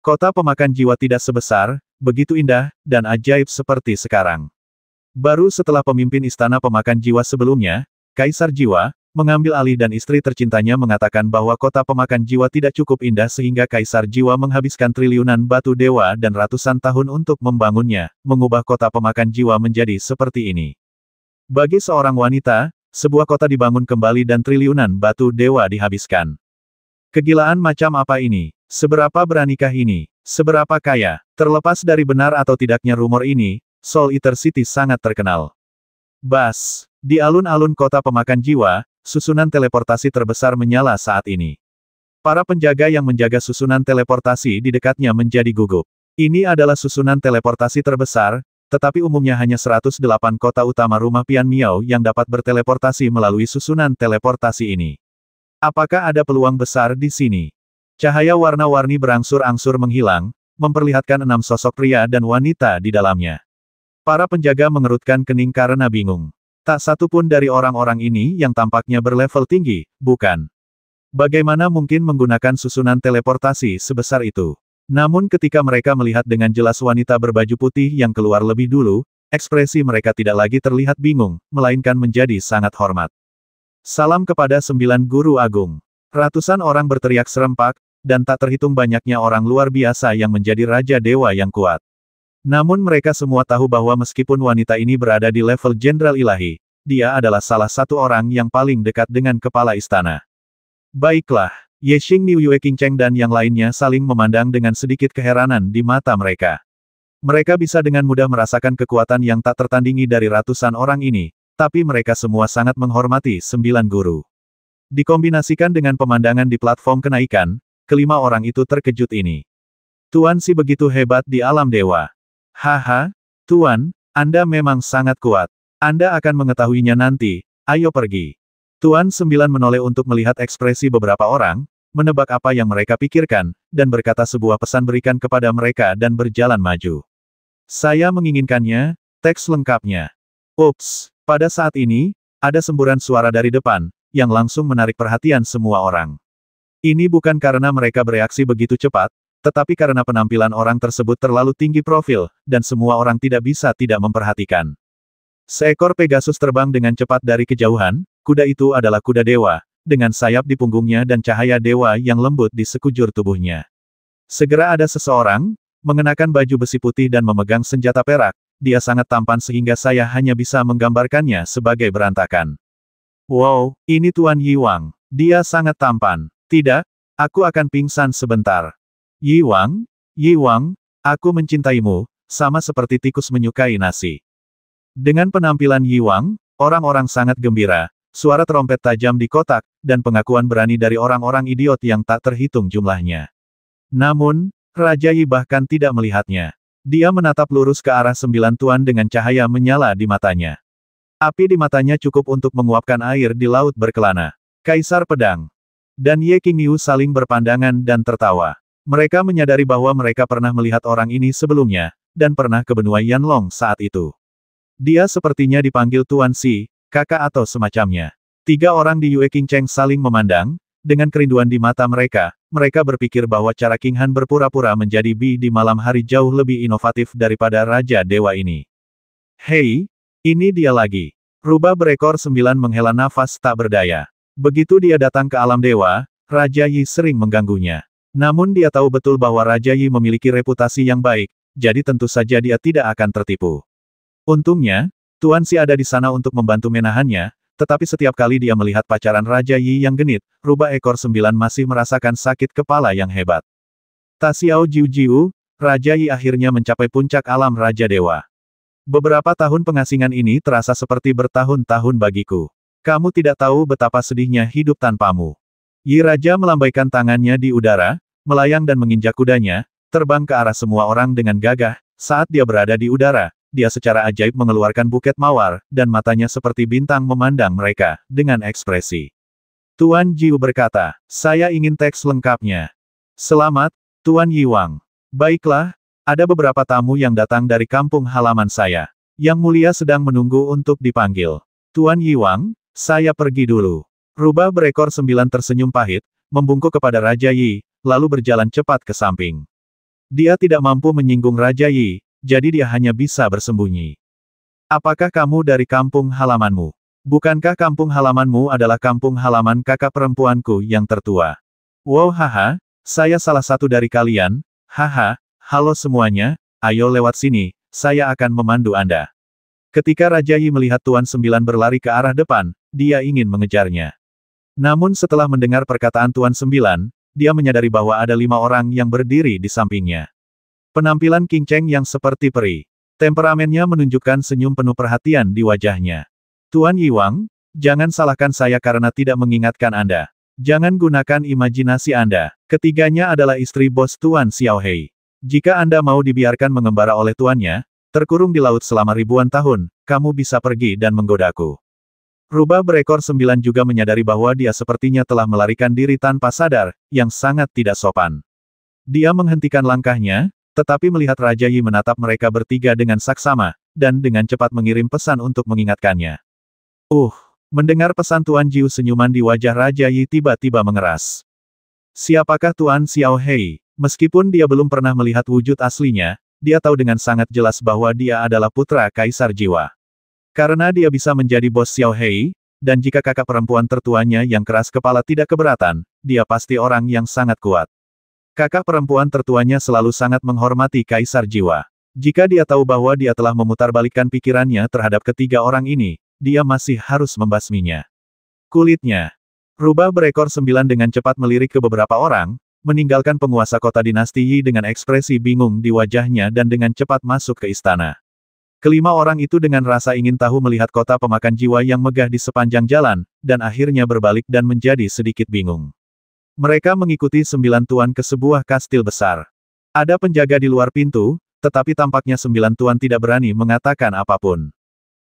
Kota pemakan jiwa tidak sebesar, begitu indah, dan ajaib seperti sekarang. Baru setelah pemimpin istana pemakan jiwa sebelumnya, Kaisar Jiwa, mengambil alih dan istri tercintanya mengatakan bahwa kota pemakan jiwa tidak cukup indah sehingga Kaisar Jiwa menghabiskan triliunan batu dewa dan ratusan tahun untuk membangunnya, mengubah kota pemakan jiwa menjadi seperti ini. Bagi seorang wanita, sebuah kota dibangun kembali dan triliunan batu dewa dihabiskan. Kegilaan macam apa ini? Seberapa beranikah ini? Seberapa kaya? Terlepas dari benar atau tidaknya rumor ini, Soul Eater City sangat terkenal. Bas, di alun-alun kota pemakan jiwa, susunan teleportasi terbesar menyala saat ini. Para penjaga yang menjaga susunan teleportasi di dekatnya menjadi gugup. Ini adalah susunan teleportasi terbesar, tetapi umumnya hanya 108 kota utama rumah Pian Miao yang dapat berteleportasi melalui susunan teleportasi ini. Apakah ada peluang besar di sini? Cahaya warna-warni berangsur-angsur menghilang, memperlihatkan 6 sosok pria dan wanita di dalamnya. Para penjaga mengerutkan kening karena bingung. Tak satu pun dari orang-orang ini yang tampaknya berlevel tinggi, bukan? Bagaimana mungkin menggunakan susunan teleportasi sebesar itu? Namun ketika mereka melihat dengan jelas wanita berbaju putih yang keluar lebih dulu, ekspresi mereka tidak lagi terlihat bingung, melainkan menjadi sangat hormat. Salam kepada 9 guru agung. Ratusan orang berteriak serempak, dan tak terhitung banyaknya orang luar biasa yang menjadi Raja Dewa yang kuat. Namun mereka semua tahu bahwa meskipun wanita ini berada di level Jenderal Ilahi, dia adalah salah satu orang yang paling dekat dengan kepala istana. Baiklah, Ye Xing Niu, Yue Qingcheng dan yang lainnya saling memandang dengan sedikit keheranan di mata mereka. Mereka bisa dengan mudah merasakan kekuatan yang tak tertandingi dari ratusan orang ini, tapi mereka semua sangat menghormati 9 guru. Dikombinasikan dengan pemandangan di platform kenaikan, kelima orang itu terkejut ini. Tuan Si begitu hebat di alam dewa. Haha, Tuan, Anda memang sangat kuat. Anda akan mengetahuinya nanti, ayo pergi. Tuan 9 menoleh untuk melihat ekspresi beberapa orang, menebak apa yang mereka pikirkan, dan berkata sebuah pesan berikan kepada mereka dan berjalan maju. Saya menginginkannya, teks lengkapnya. Ups, pada saat ini, ada semburan suara dari depan, yang langsung menarik perhatian semua orang. Ini bukan karena mereka bereaksi begitu cepat, tetapi karena penampilan orang tersebut terlalu tinggi profil, dan semua orang tidak bisa tidak memperhatikan. Seekor Pegasus terbang dengan cepat dari kejauhan, kuda itu adalah kuda dewa, dengan sayap di punggungnya dan cahaya dewa yang lembut di sekujur tubuhnya. Segera ada seseorang, mengenakan baju besi putih dan memegang senjata perak, dia sangat tampan sehingga saya hanya bisa menggambarkannya sebagai berantakan. Wow, ini Tuan Yi Wang. Dia sangat tampan. Tidak, aku akan pingsan sebentar. Yi Wang, aku mencintaimu, sama seperti tikus menyukai nasi. Dengan penampilan Yi Wang, orang-orang sangat gembira, suara trompet tajam di kotak, dan pengakuan berani dari orang-orang idiot yang tak terhitung jumlahnya. Namun, Raja Yi bahkan tidak melihatnya. Dia menatap lurus ke arah 9 tuan dengan cahaya menyala di matanya. Api di matanya cukup untuk menguapkan air di laut berkelana. Kaisar Pedang dan Ye Qingniu saling berpandangan dan tertawa. Mereka menyadari bahwa mereka pernah melihat orang ini sebelumnya, dan pernah ke benua Yanlong saat itu. Dia sepertinya dipanggil Tuan Si, kakak atau semacamnya. 3 orang di Yue Qingcheng saling memandang, dengan kerinduan di mata mereka, mereka berpikir bahwa cara King Han berpura-pura menjadi Bi di malam hari jauh lebih inovatif daripada Raja Dewa ini. Hei, ini dia lagi. Rubah berekor 9 menghela nafas tak berdaya. Begitu dia datang ke alam dewa, Raja Yi sering mengganggunya. Namun dia tahu betul bahwa Raja Yi memiliki reputasi yang baik, jadi tentu saja dia tidak akan tertipu. Untungnya, Tuan Si ada di sana untuk membantu menahannya, tetapi setiap kali dia melihat pacaran Raja Yi yang genit, rubah ekor 9 masih merasakan sakit kepala yang hebat. Ta Xiao Jiu Jiu, Raja Yi akhirnya mencapai puncak alam Raja Dewa. Beberapa tahun pengasingan ini terasa seperti bertahun-tahun bagiku. Kamu tidak tahu betapa sedihnya hidup tanpamu. Yi Raja melambaikan tangannya di udara, melayang dan menginjak kudanya, terbang ke arah semua orang dengan gagah. Saat dia berada di udara, dia secara ajaib mengeluarkan buket mawar, dan matanya seperti bintang memandang mereka, dengan ekspresi. Tuan Jiu berkata, saya ingin teks lengkapnya. Selamat, Tuan Yi Wang. Baiklah, ada beberapa tamu yang datang dari kampung halaman saya. Yang mulia sedang menunggu untuk dipanggil. Tuan Yi Wang, saya pergi dulu. Rubah berekor 9 tersenyum pahit, membungkuk kepada Raja Yi, lalu berjalan cepat ke samping. Dia tidak mampu menyinggung Raja Yi, jadi dia hanya bisa bersembunyi. Apakah kamu dari kampung halamanmu? Bukankah kampung halamanmu adalah kampung halaman kakak perempuanku yang tertua? Wow, haha, saya salah satu dari kalian, haha, halo semuanya, ayo lewat sini, saya akan memandu Anda. Ketika Raja Yi melihat Tuan 9 berlari ke arah depan, dia ingin mengejarnya. Namun setelah mendengar perkataan Tuan 9, dia menyadari bahwa ada 5 orang yang berdiri di sampingnya. Penampilan King Cheng yang seperti peri. Temperamennya menunjukkan senyum penuh perhatian di wajahnya. Tuan Yi Wang, jangan salahkan saya karena tidak mengingatkan Anda. Jangan gunakan imajinasi Anda. Ketiganya adalah istri bos Tuan Xiao Hei. Jika Anda mau dibiarkan mengembara oleh tuannya, terkurung di laut selama ribuan tahun, kamu bisa pergi dan menggodaku. Rubah berekor 9 juga menyadari bahwa dia sepertinya telah melarikan diri tanpa sadar, yang sangat tidak sopan. Dia menghentikan langkahnya, tetapi melihat Raja Yi menatap mereka bertiga dengan saksama, dan dengan cepat mengirim pesan untuk mengingatkannya. Mendengar pesan Tuan Jiu, senyuman di wajah Raja Yi tiba-tiba mengeras. Siapakah Tuan Xiao Hei? Meskipun dia belum pernah melihat wujud aslinya, dia tahu dengan sangat jelas bahwa dia adalah putra Kaisar Jiwa. Karena dia bisa menjadi bos Xiao Hei, dan jika kakak perempuan tertuanya yang keras kepala tidak keberatan, dia pasti orang yang sangat kuat. Kakak perempuan tertuanya selalu sangat menghormati Kaisar Jiwa. Jika dia tahu bahwa dia telah memutarbalikkan pikirannya terhadap ketiga orang ini, dia masih harus membasminya. Kulitnya. Rubah berekor 9 dengan cepat melirik ke beberapa orang, meninggalkan penguasa kota dinasti Yi dengan ekspresi bingung di wajahnya dan dengan cepat masuk ke istana. Kelima orang itu dengan rasa ingin tahu melihat kota pemakan jiwa yang megah di sepanjang jalan, dan akhirnya berbalik dan menjadi sedikit bingung. Mereka mengikuti 9 tuan ke sebuah kastil besar. Ada penjaga di luar pintu, tetapi tampaknya 9 tuan tidak berani mengatakan apapun.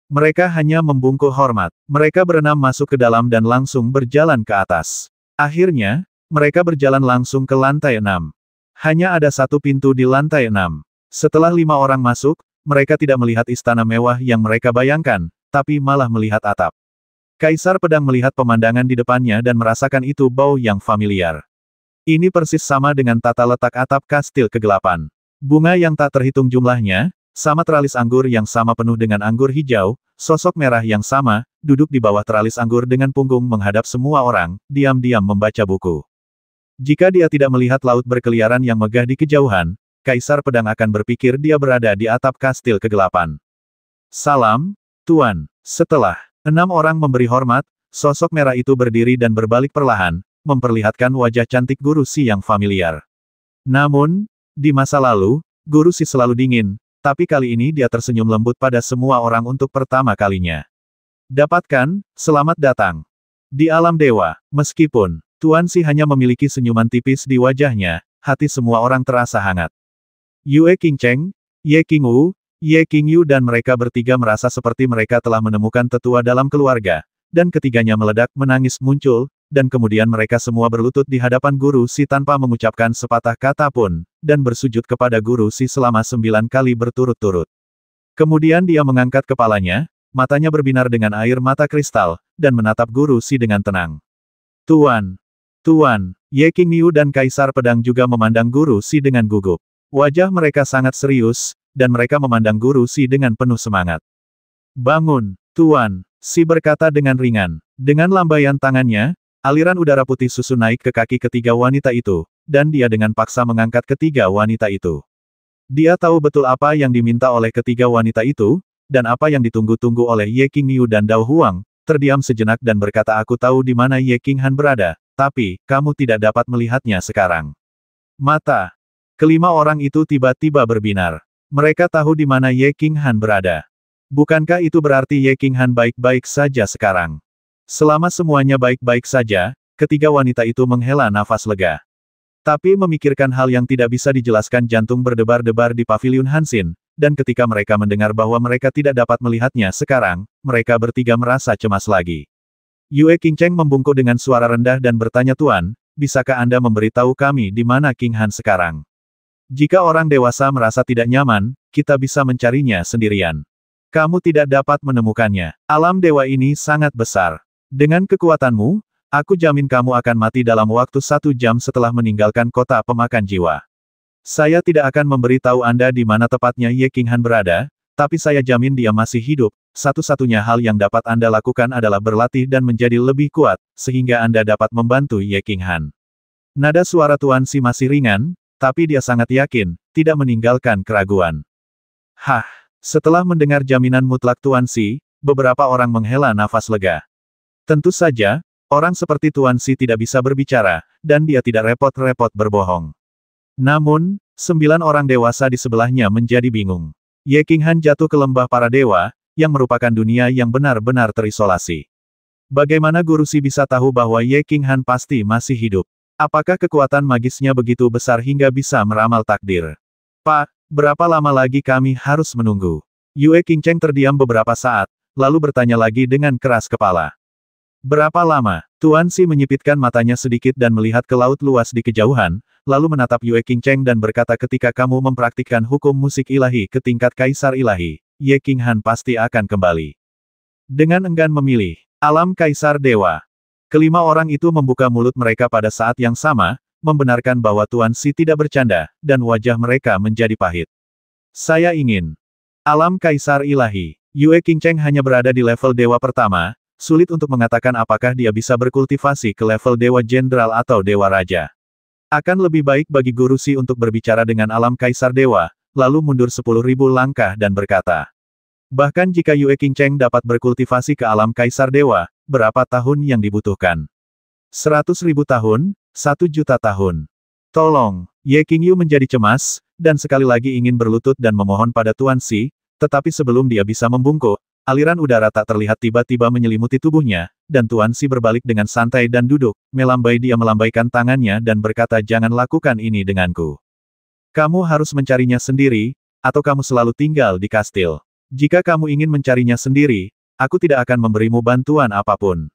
Mereka hanya membungkuk hormat. Mereka berenam masuk ke dalam dan langsung berjalan ke atas. Akhirnya, mereka berjalan langsung ke lantai 6. Hanya ada satu pintu di lantai 6. Setelah 5 orang masuk, mereka tidak melihat istana mewah yang mereka bayangkan, tapi malah melihat atap. Kaisar Pedang melihat pemandangan di depannya dan merasakan itu bau yang familiar. Ini persis sama dengan tata letak atap kastil kegelapan. Bunga yang tak terhitung jumlahnya, sama teralis anggur yang sama penuh dengan anggur hijau, sosok merah yang sama, duduk di bawah teralis anggur dengan punggung menghadap semua orang, diam-diam membaca buku. Jika dia tidak melihat laut berkeliaran yang megah di kejauhan, Kaisar Pedang akan berpikir dia berada di atap kastil kegelapan. Salam, Tuan. Setelah 6 orang memberi hormat, sosok merah itu berdiri dan berbalik perlahan, memperlihatkan wajah cantik Guru Si yang familiar. Namun, di masa lalu, Guru Si selalu dingin, tapi kali ini dia tersenyum lembut pada semua orang untuk pertama kalinya. Dapatkan, selamat datang. Di alam dewa, meskipun Tuan Si hanya memiliki senyuman tipis di wajahnya, hati semua orang terasa hangat. Yue Qingcheng, Ye Qingwu, Ye Qingyu dan mereka bertiga merasa seperti mereka telah menemukan tetua dalam keluarga, dan ketiganya meledak menangis muncul, dan kemudian mereka semua berlutut di hadapan Guru Si tanpa mengucapkan sepatah kata pun, dan bersujud kepada Guru Si selama 9 kali berturut-turut. Kemudian dia mengangkat kepalanya, matanya berbinar dengan air mata kristal, dan menatap Guru Si dengan tenang. Tuan! Tuan! Ye Qingyu dan Kaisar Pedang juga memandang Guru Si dengan gugup. Wajah mereka sangat serius, dan mereka memandang Guru Si dengan penuh semangat. Bangun, Tuan, Si berkata dengan ringan. Dengan lambaian tangannya, aliran udara putih susu naik ke kaki ketiga wanita itu, dan dia dengan paksa mengangkat ketiga wanita itu. Dia tahu betul apa yang diminta oleh ketiga wanita itu, dan apa yang ditunggu-tunggu oleh Ye Qingyu dan Dao Huang, terdiam sejenak dan berkata aku tahu di mana Ye Qinghan berada, tapi, kamu tidak dapat melihatnya sekarang. Mata. Kelima orang itu tiba-tiba berbinar. Mereka tahu di mana Ye Qinghan berada. Bukankah itu berarti Ye Qinghan baik-baik saja sekarang? Selama semuanya baik-baik saja, ketiga wanita itu menghela nafas lega. Tapi memikirkan hal yang tidak bisa dijelaskan jantung berdebar-debar di paviliun Hansin, dan ketika mereka mendengar bahwa mereka tidak dapat melihatnya sekarang, mereka bertiga merasa cemas lagi. Yue Qingcheng membungkuk dengan suara rendah dan bertanya Tuan, bisakah Anda memberitahu kami di mana Qinghan sekarang? Jika orang dewasa merasa tidak nyaman, kita bisa mencarinya sendirian. Kamu tidak dapat menemukannya. Alam dewa ini sangat besar. Dengan kekuatanmu, aku jamin kamu akan mati dalam waktu 1 jam setelah meninggalkan kota pemakan jiwa. Saya tidak akan memberitahu Anda di mana tepatnya Ye Qinghan berada, tapi saya jamin dia masih hidup. Satu-satunya hal yang dapat Anda lakukan adalah berlatih dan menjadi lebih kuat, sehingga Anda dapat membantu Ye Qinghan. Nada suara Tuan Si masih ringan, tapi dia sangat yakin, tidak meninggalkan keraguan. Hah, setelah mendengar jaminan mutlak Tuan Si, beberapa orang menghela nafas lega. Tentu saja, orang seperti Tuan Si tidak bisa berbicara, dan dia tidak repot-repot berbohong. Namun, 9 orang dewasa di sebelahnya menjadi bingung. Ye Qinghan jatuh ke lembah para dewa, yang merupakan dunia yang benar-benar terisolasi. Bagaimana Guru Si bisa tahu bahwa Ye Qinghan pasti masih hidup? Apakah kekuatan magisnya begitu besar hingga bisa meramal takdir? Pak, berapa lama lagi kami harus menunggu? Yue Qingcheng terdiam beberapa saat, lalu bertanya lagi dengan keras kepala. Berapa lama? Tuan Si menyipitkan matanya sedikit dan melihat ke laut luas di kejauhan, lalu menatap Yue Qingcheng dan berkata ketika kamu mempraktikkan hukum musik ilahi ke tingkat kaisar ilahi, Ye Qinghan pasti akan kembali. Dengan enggan memilih, alam kaisar dewa. Kelima orang itu membuka mulut mereka pada saat yang sama, membenarkan bahwa Tuan Si tidak bercanda, dan wajah mereka menjadi pahit. Saya ingin. Alam kaisar ilahi. Yue Qingcheng hanya berada di level dewa pertama, sulit untuk mengatakan apakah dia bisa berkultivasi ke level dewa jenderal atau dewa raja. Akan lebih baik bagi Guru Si untuk berbicara dengan alam kaisar dewa, lalu mundur 10.000 langkah dan berkata. Bahkan jika Yue Qingcheng dapat berkultivasi ke alam kaisar dewa, berapa tahun yang dibutuhkan? 100.000 tahun, 1 juta tahun. Tolong, Ye Qingyu menjadi cemas, dan sekali lagi ingin berlutut dan memohon pada Tuan Xi, tetapi sebelum dia bisa membungkuk, aliran udara tak terlihat tiba-tiba menyelimuti tubuhnya, dan Tuan Xi berbalik dengan santai dan duduk, melambai dia melambaikan tangannya dan berkata jangan lakukan ini denganku. Kamu harus mencarinya sendiri, atau kamu selalu tinggal di kastil. Jika kamu ingin mencarinya sendiri, aku tidak akan memberimu bantuan apapun.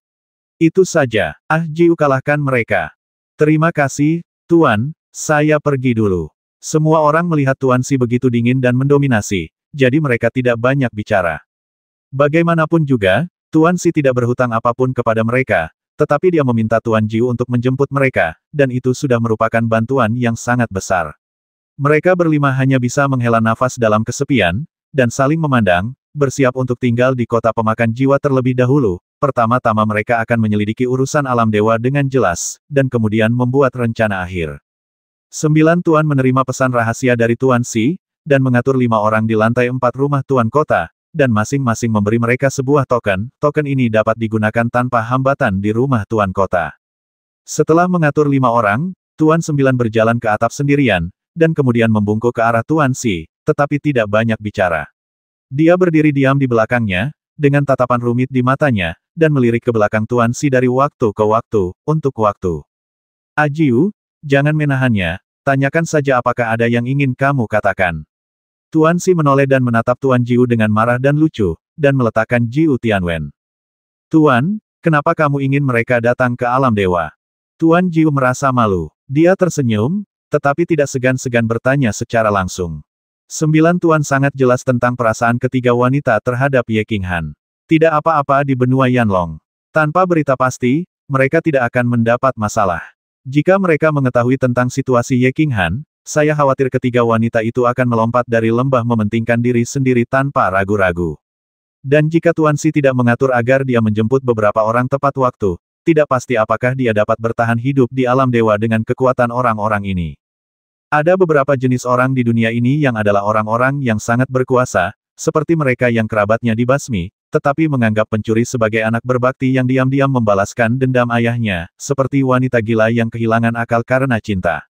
Itu saja, Jiu kalahkan mereka. Terima kasih, Tuan, saya pergi dulu. Semua orang melihat Tuan Xi begitu dingin dan mendominasi, jadi mereka tidak banyak bicara. Bagaimanapun juga, Tuan Xi tidak berhutang apapun kepada mereka, tetapi dia meminta Tuan Jiu untuk menjemput mereka, dan itu sudah merupakan bantuan yang sangat besar. Mereka berlima hanya bisa menghela nafas dalam kesepian, dan saling memandang, bersiap untuk tinggal di kota pemakan jiwa terlebih dahulu. Pertama-tama mereka akan menyelidiki urusan alam dewa dengan jelas, dan kemudian membuat rencana akhir. 9 Tuan menerima pesan rahasia dari Tuan Xi, dan mengatur 5 orang di lantai 4 rumah Tuan Kota, dan masing-masing memberi mereka sebuah token. Token ini dapat digunakan tanpa hambatan di rumah Tuan Kota. Setelah mengatur 5 orang, Tuan 9 berjalan ke atap sendirian, dan kemudian membungkuk ke arah Tuan Xi, tetapi tidak banyak bicara. Dia berdiri diam di belakangnya, dengan tatapan rumit di matanya, dan melirik ke belakang Tuan Xi dari waktu ke waktu, untuk waktu. Jiu, jangan menahannya, tanyakan saja apakah ada yang ingin kamu katakan. Tuan Xi menoleh dan menatap Tuan Jiu dengan marah dan lucu, dan meletakkan Jiu Tianwen. Tuan, kenapa kamu ingin mereka datang ke alam dewa? Tuan Jiu merasa malu. Dia tersenyum, tetapi tidak segan-segan bertanya secara langsung. 9 Tuan sangat jelas tentang perasaan ketiga wanita terhadap Ye Qinghan. Tidak apa-apa di benua Yanlong. Tanpa berita pasti, mereka tidak akan mendapat masalah. Jika mereka mengetahui tentang situasi Ye Qinghan, saya khawatir ketiga wanita itu akan melompat dari lembah mementingkan diri sendiri tanpa ragu-ragu. Dan jika Tuan Xi tidak mengatur agar dia menjemput beberapa orang tepat waktu, tidak pasti apakah dia dapat bertahan hidup di alam dewa dengan kekuatan orang-orang ini. Ada beberapa jenis orang di dunia ini yang adalah orang-orang yang sangat berkuasa, seperti mereka yang kerabatnya dibasmi, tetapi menganggap pencuri sebagai anak berbakti yang diam-diam membalaskan dendam ayahnya, seperti wanita gila yang kehilangan akal karena cinta.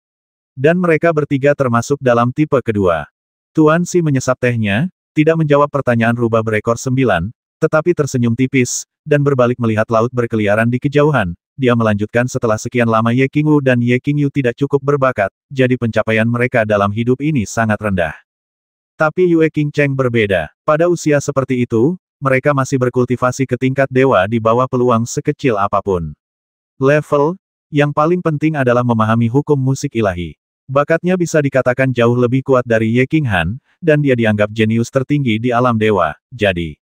Dan mereka bertiga termasuk dalam tipe kedua. Tuan Xi menyesap tehnya, tidak menjawab pertanyaan rubah berekor 9, tetapi tersenyum tipis, dan berbalik melihat laut berkeliaran di kejauhan. Dia melanjutkan setelah sekian lama Ye Qingwu dan Ye Qingyu tidak cukup berbakat, jadi pencapaian mereka dalam hidup ini sangat rendah. Tapi Yue Qingcheng berbeda. Pada usia seperti itu, mereka masih berkultivasi ke tingkat dewa di bawah peluang sekecil apapun. Level yang paling penting adalah memahami hukum musik ilahi. Bakatnya bisa dikatakan jauh lebih kuat dari Ye Qinghan, dan dia dianggap jenius tertinggi di alam dewa, jadi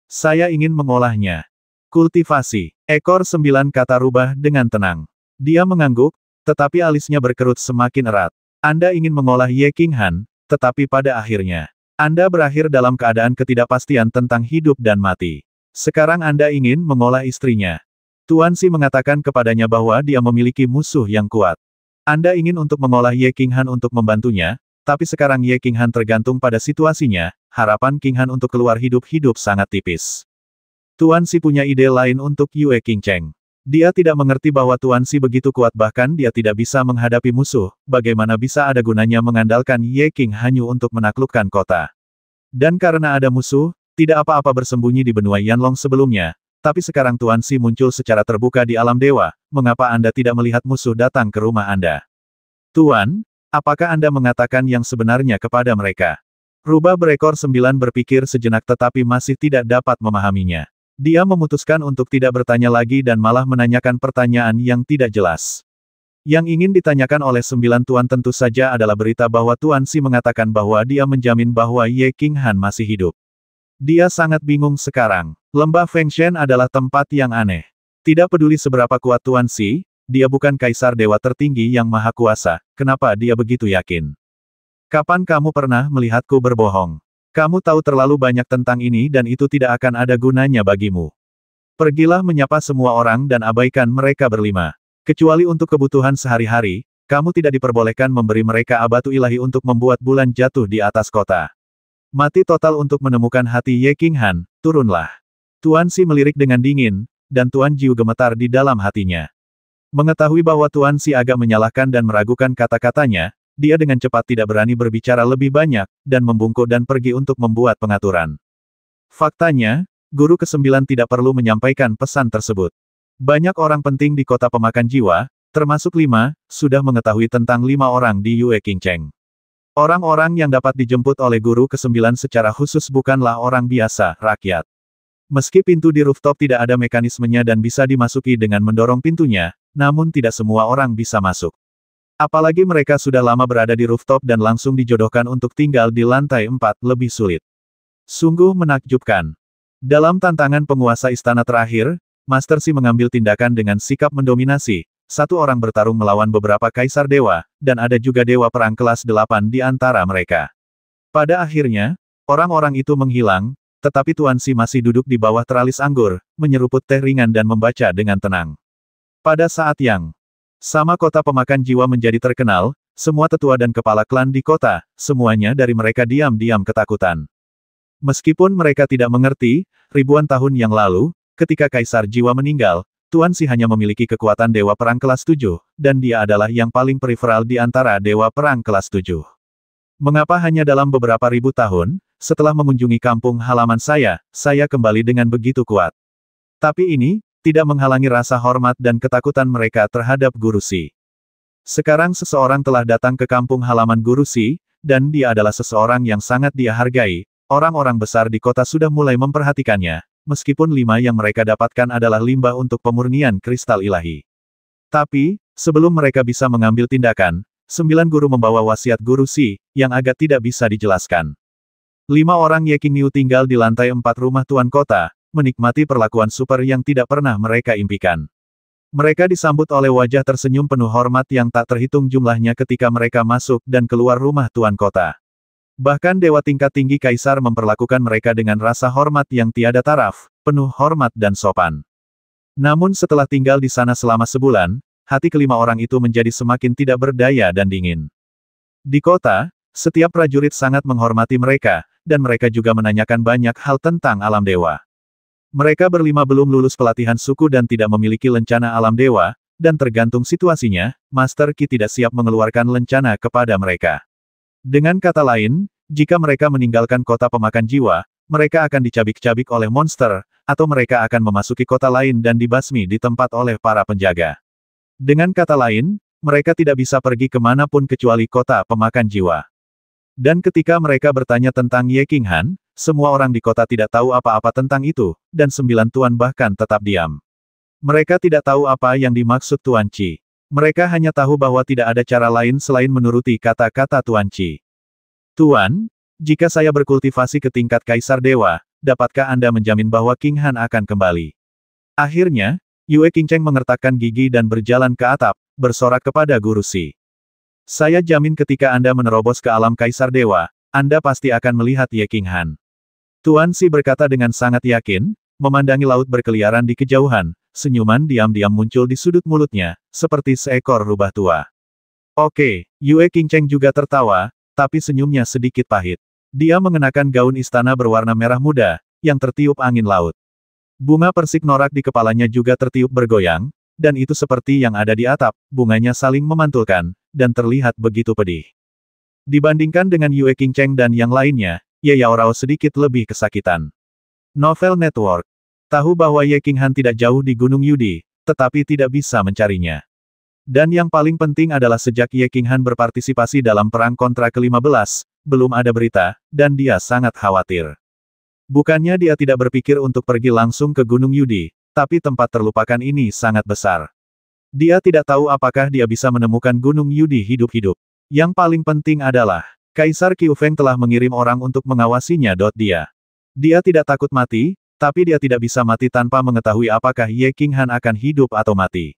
saya ingin mengolahnya. Kultivasi. Ekor 9 kata rubah dengan tenang. Dia mengangguk, tetapi alisnya berkerut semakin erat. Anda ingin mengolah Ye Qinghan, tetapi pada akhirnya, Anda berakhir dalam keadaan ketidakpastian tentang hidup dan mati. Sekarang Anda ingin mengolah istrinya. Tuan Xi mengatakan kepadanya bahwa dia memiliki musuh yang kuat. Anda ingin untuk mengolah Ye Qinghan untuk membantunya, tapi sekarang Ye Qinghan tergantung pada situasinya, harapan Qinghan untuk keluar hidup-hidup sangat tipis. Tuan Xi punya ide lain untuk Yue Qingcheng. Dia tidak mengerti bahwa Tuan Xi begitu kuat bahkan dia tidak bisa menghadapi musuh, bagaimana bisa ada gunanya mengandalkan Ye Qinghanyu untuk menaklukkan kota. Dan karena ada musuh, tidak apa-apa bersembunyi di benua Yanlong sebelumnya, tapi sekarang Tuan Xi muncul secara terbuka di alam dewa, mengapa Anda tidak melihat musuh datang ke rumah Anda? Tuan, apakah Anda mengatakan yang sebenarnya kepada mereka? Rubah berekor 9 berpikir sejenak tetapi masih tidak dapat memahaminya. Dia memutuskan untuk tidak bertanya lagi dan malah menanyakan pertanyaan yang tidak jelas. Yang ingin ditanyakan oleh 9 Tuan tentu saja adalah berita bahwa Tuan Xi mengatakan bahwa dia menjamin bahwa Ye Qinghan masih hidup. Dia sangat bingung sekarang. Lembah Fengshen adalah tempat yang aneh. Tidak peduli seberapa kuat Tuan Xi, dia bukan kaisar dewa tertinggi yang maha kuasa, kenapa dia begitu yakin? Kapan kamu pernah melihatku berbohong? Kamu tahu terlalu banyak tentang ini dan itu tidak akan ada gunanya bagimu. Pergilah menyapa semua orang dan abaikan mereka berlima. Kecuali untuk kebutuhan sehari-hari, kamu tidak diperbolehkan memberi mereka abatu ilahi untuk membuat bulan jatuh di atas kota. Mati total untuk menemukan hati Ye Qinghan, turunlah. Tuan Xi melirik dengan dingin, dan Tuan Jiu gemetar di dalam hatinya. Mengetahui bahwa Tuan Xi agak menyalahkan dan meragukan kata-katanya, dia dengan cepat tidak berani berbicara lebih banyak, dan membungkuk dan pergi untuk membuat pengaturan. Faktanya, guru ke-9 tidak perlu menyampaikan pesan tersebut. Banyak orang penting di kota pemakan jiwa, termasuk 5, sudah mengetahui tentang 5 orang di Yue Qingcheng. Orang-orang yang dapat dijemput oleh guru ke-9 secara khusus bukanlah orang biasa, rakyat. Meski pintu di rooftop tidak ada mekanismenya dan bisa dimasuki dengan mendorong pintunya, namun tidak semua orang bisa masuk. Apalagi mereka sudah lama berada di rooftop dan langsung dijodohkan untuk tinggal di lantai 4, lebih sulit. Sungguh menakjubkan. Dalam tantangan penguasa istana terakhir, Master Xi mengambil tindakan dengan sikap mendominasi. Satu orang bertarung melawan beberapa kaisar dewa, dan ada juga dewa perang kelas 8 di antara mereka. Pada akhirnya, orang-orang itu menghilang, tetapi Tuan Xi masih duduk di bawah teralis anggur, menyeruput teh ringan dan membaca dengan tenang. Pada saat yang sama kota pemakan jiwa menjadi terkenal, semua tetua dan kepala klan di kota, semuanya dari mereka diam-diam ketakutan. Meskipun mereka tidak mengerti, ribuan tahun yang lalu, ketika Kaisar Jiwa meninggal, Tuan Xi hanya memiliki kekuatan Dewa Perang kelas 7, dan dia adalah yang paling periferal di antara Dewa Perang kelas 7. Mengapa hanya dalam beberapa ribu tahun, setelah mengunjungi kampung halaman saya kembali dengan begitu kuat? Tapi ini, tidak menghalangi rasa hormat dan ketakutan mereka terhadap Guru Xi. Sekarang seseorang telah datang ke kampung halaman Guru Xi, dan dia adalah seseorang yang sangat dia hargai. Orang-orang besar di kota sudah mulai memperhatikannya, meskipun 5 yang mereka dapatkan adalah limbah untuk pemurnian kristal ilahi. Tapi, sebelum mereka bisa mengambil tindakan, 9 guru membawa wasiat Guru Xi, yang agak tidak bisa dijelaskan. 5 orang Ye Qingniu tinggal di lantai 4 rumah tuan kota, menikmati perlakuan super yang tidak pernah mereka impikan. Mereka disambut oleh wajah tersenyum penuh hormat yang tak terhitung jumlahnya ketika mereka masuk dan keluar rumah tuan kota. Bahkan dewa tingkat tinggi kaisar memperlakukan mereka dengan rasa hormat yang tiada taraf, penuh hormat dan sopan. Namun setelah tinggal di sana selama sebulan, hati kelima orang itu menjadi semakin tidak berdaya dan dingin. Di kota, setiap prajurit sangat menghormati mereka, dan mereka juga menanyakan banyak hal tentang alam dewa. Mereka berlima belum lulus pelatihan suku dan tidak memiliki lencana alam dewa, dan tergantung situasinya, Master Qi tidak siap mengeluarkan lencana kepada mereka. Dengan kata lain, jika mereka meninggalkan kota pemakan jiwa, mereka akan dicabik-cabik oleh monster, atau mereka akan memasuki kota lain dan dibasmi di tempat oleh para penjaga. Dengan kata lain, mereka tidak bisa pergi kemanapun kecuali kota pemakan jiwa. Dan ketika mereka bertanya tentang Ye Qinghan, semua orang di kota tidak tahu apa-apa tentang itu, dan 9 tuan bahkan tetap diam. Mereka tidak tahu apa yang dimaksud Tuan Qi. Mereka hanya tahu bahwa tidak ada cara lain selain menuruti kata-kata Tuan Qi. Tuan, jika saya berkultivasi ke tingkat Kaisar Dewa, dapatkah Anda menjamin bahwa Qinghan akan kembali? Akhirnya, Yue Qingcheng mengertakkan gigi dan berjalan ke atap, bersorak kepada Guru Xi. Saya jamin ketika Anda menerobos ke alam Kaisar Dewa, Anda pasti akan melihat Ye Qinghan. Tuan Xi berkata dengan sangat yakin, memandangi laut berkeliaran di kejauhan, senyuman diam-diam muncul di sudut mulutnya, seperti seekor rubah tua. Oke, Yue Qingcheng juga tertawa, tapi senyumnya sedikit pahit. Dia mengenakan gaun istana berwarna merah muda, yang tertiup angin laut. Bunga persik norak di kepalanya juga tertiup bergoyang, dan itu seperti yang ada di atap, bunganya saling memantulkan, dan terlihat begitu pedih. Dibandingkan dengan Yue Qingcheng dan yang lainnya, Ye Yaorao sedikit lebih kesakitan. Novel Network. Tahu bahwa Ye Qinghan tidak jauh di Gunung Yudi, tetapi tidak bisa mencarinya. Dan yang paling penting adalah sejak Ye Qinghan berpartisipasi dalam perang kontra ke-15, belum ada berita, dan dia sangat khawatir. Bukannya dia tidak berpikir untuk pergi langsung ke Gunung Yudi, tapi tempat terlupakan ini sangat besar. Dia tidak tahu apakah dia bisa menemukan Gunung Yudi hidup-hidup. Yang paling penting adalah, Kaisar Qiu Feng telah mengirim orang untuk mengawasinya. Dia tidak takut mati, tapi dia tidak bisa mati tanpa mengetahui apakah Ye Qinghan akan hidup atau mati.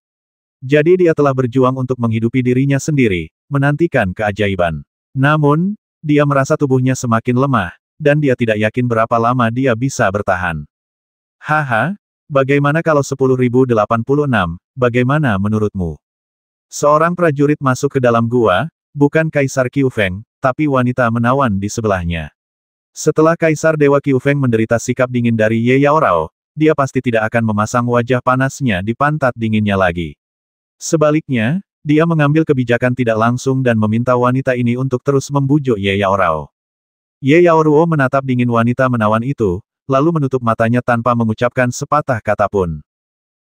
Jadi dia telah berjuang untuk menghidupi dirinya sendiri, menantikan keajaiban. Namun, dia merasa tubuhnya semakin lemah, dan dia tidak yakin berapa lama dia bisa bertahan. Haha, bagaimana kalau 10.086, bagaimana menurutmu? Seorang prajurit masuk ke dalam gua, bukan Kaisar Qiu Feng, tapi wanita menawan di sebelahnya. Setelah Kaisar Dewa Qiu Feng menderita sikap dingin dari Ye Yaorao, dia pasti tidak akan memasang wajah panasnya di pantat dinginnya lagi. Sebaliknya, dia mengambil kebijakan tidak langsung dan meminta wanita ini untuk terus membujuk Ye Yaorao. Ye Yaoruo menatap dingin wanita menawan itu, lalu menutup matanya tanpa mengucapkan sepatah kata pun.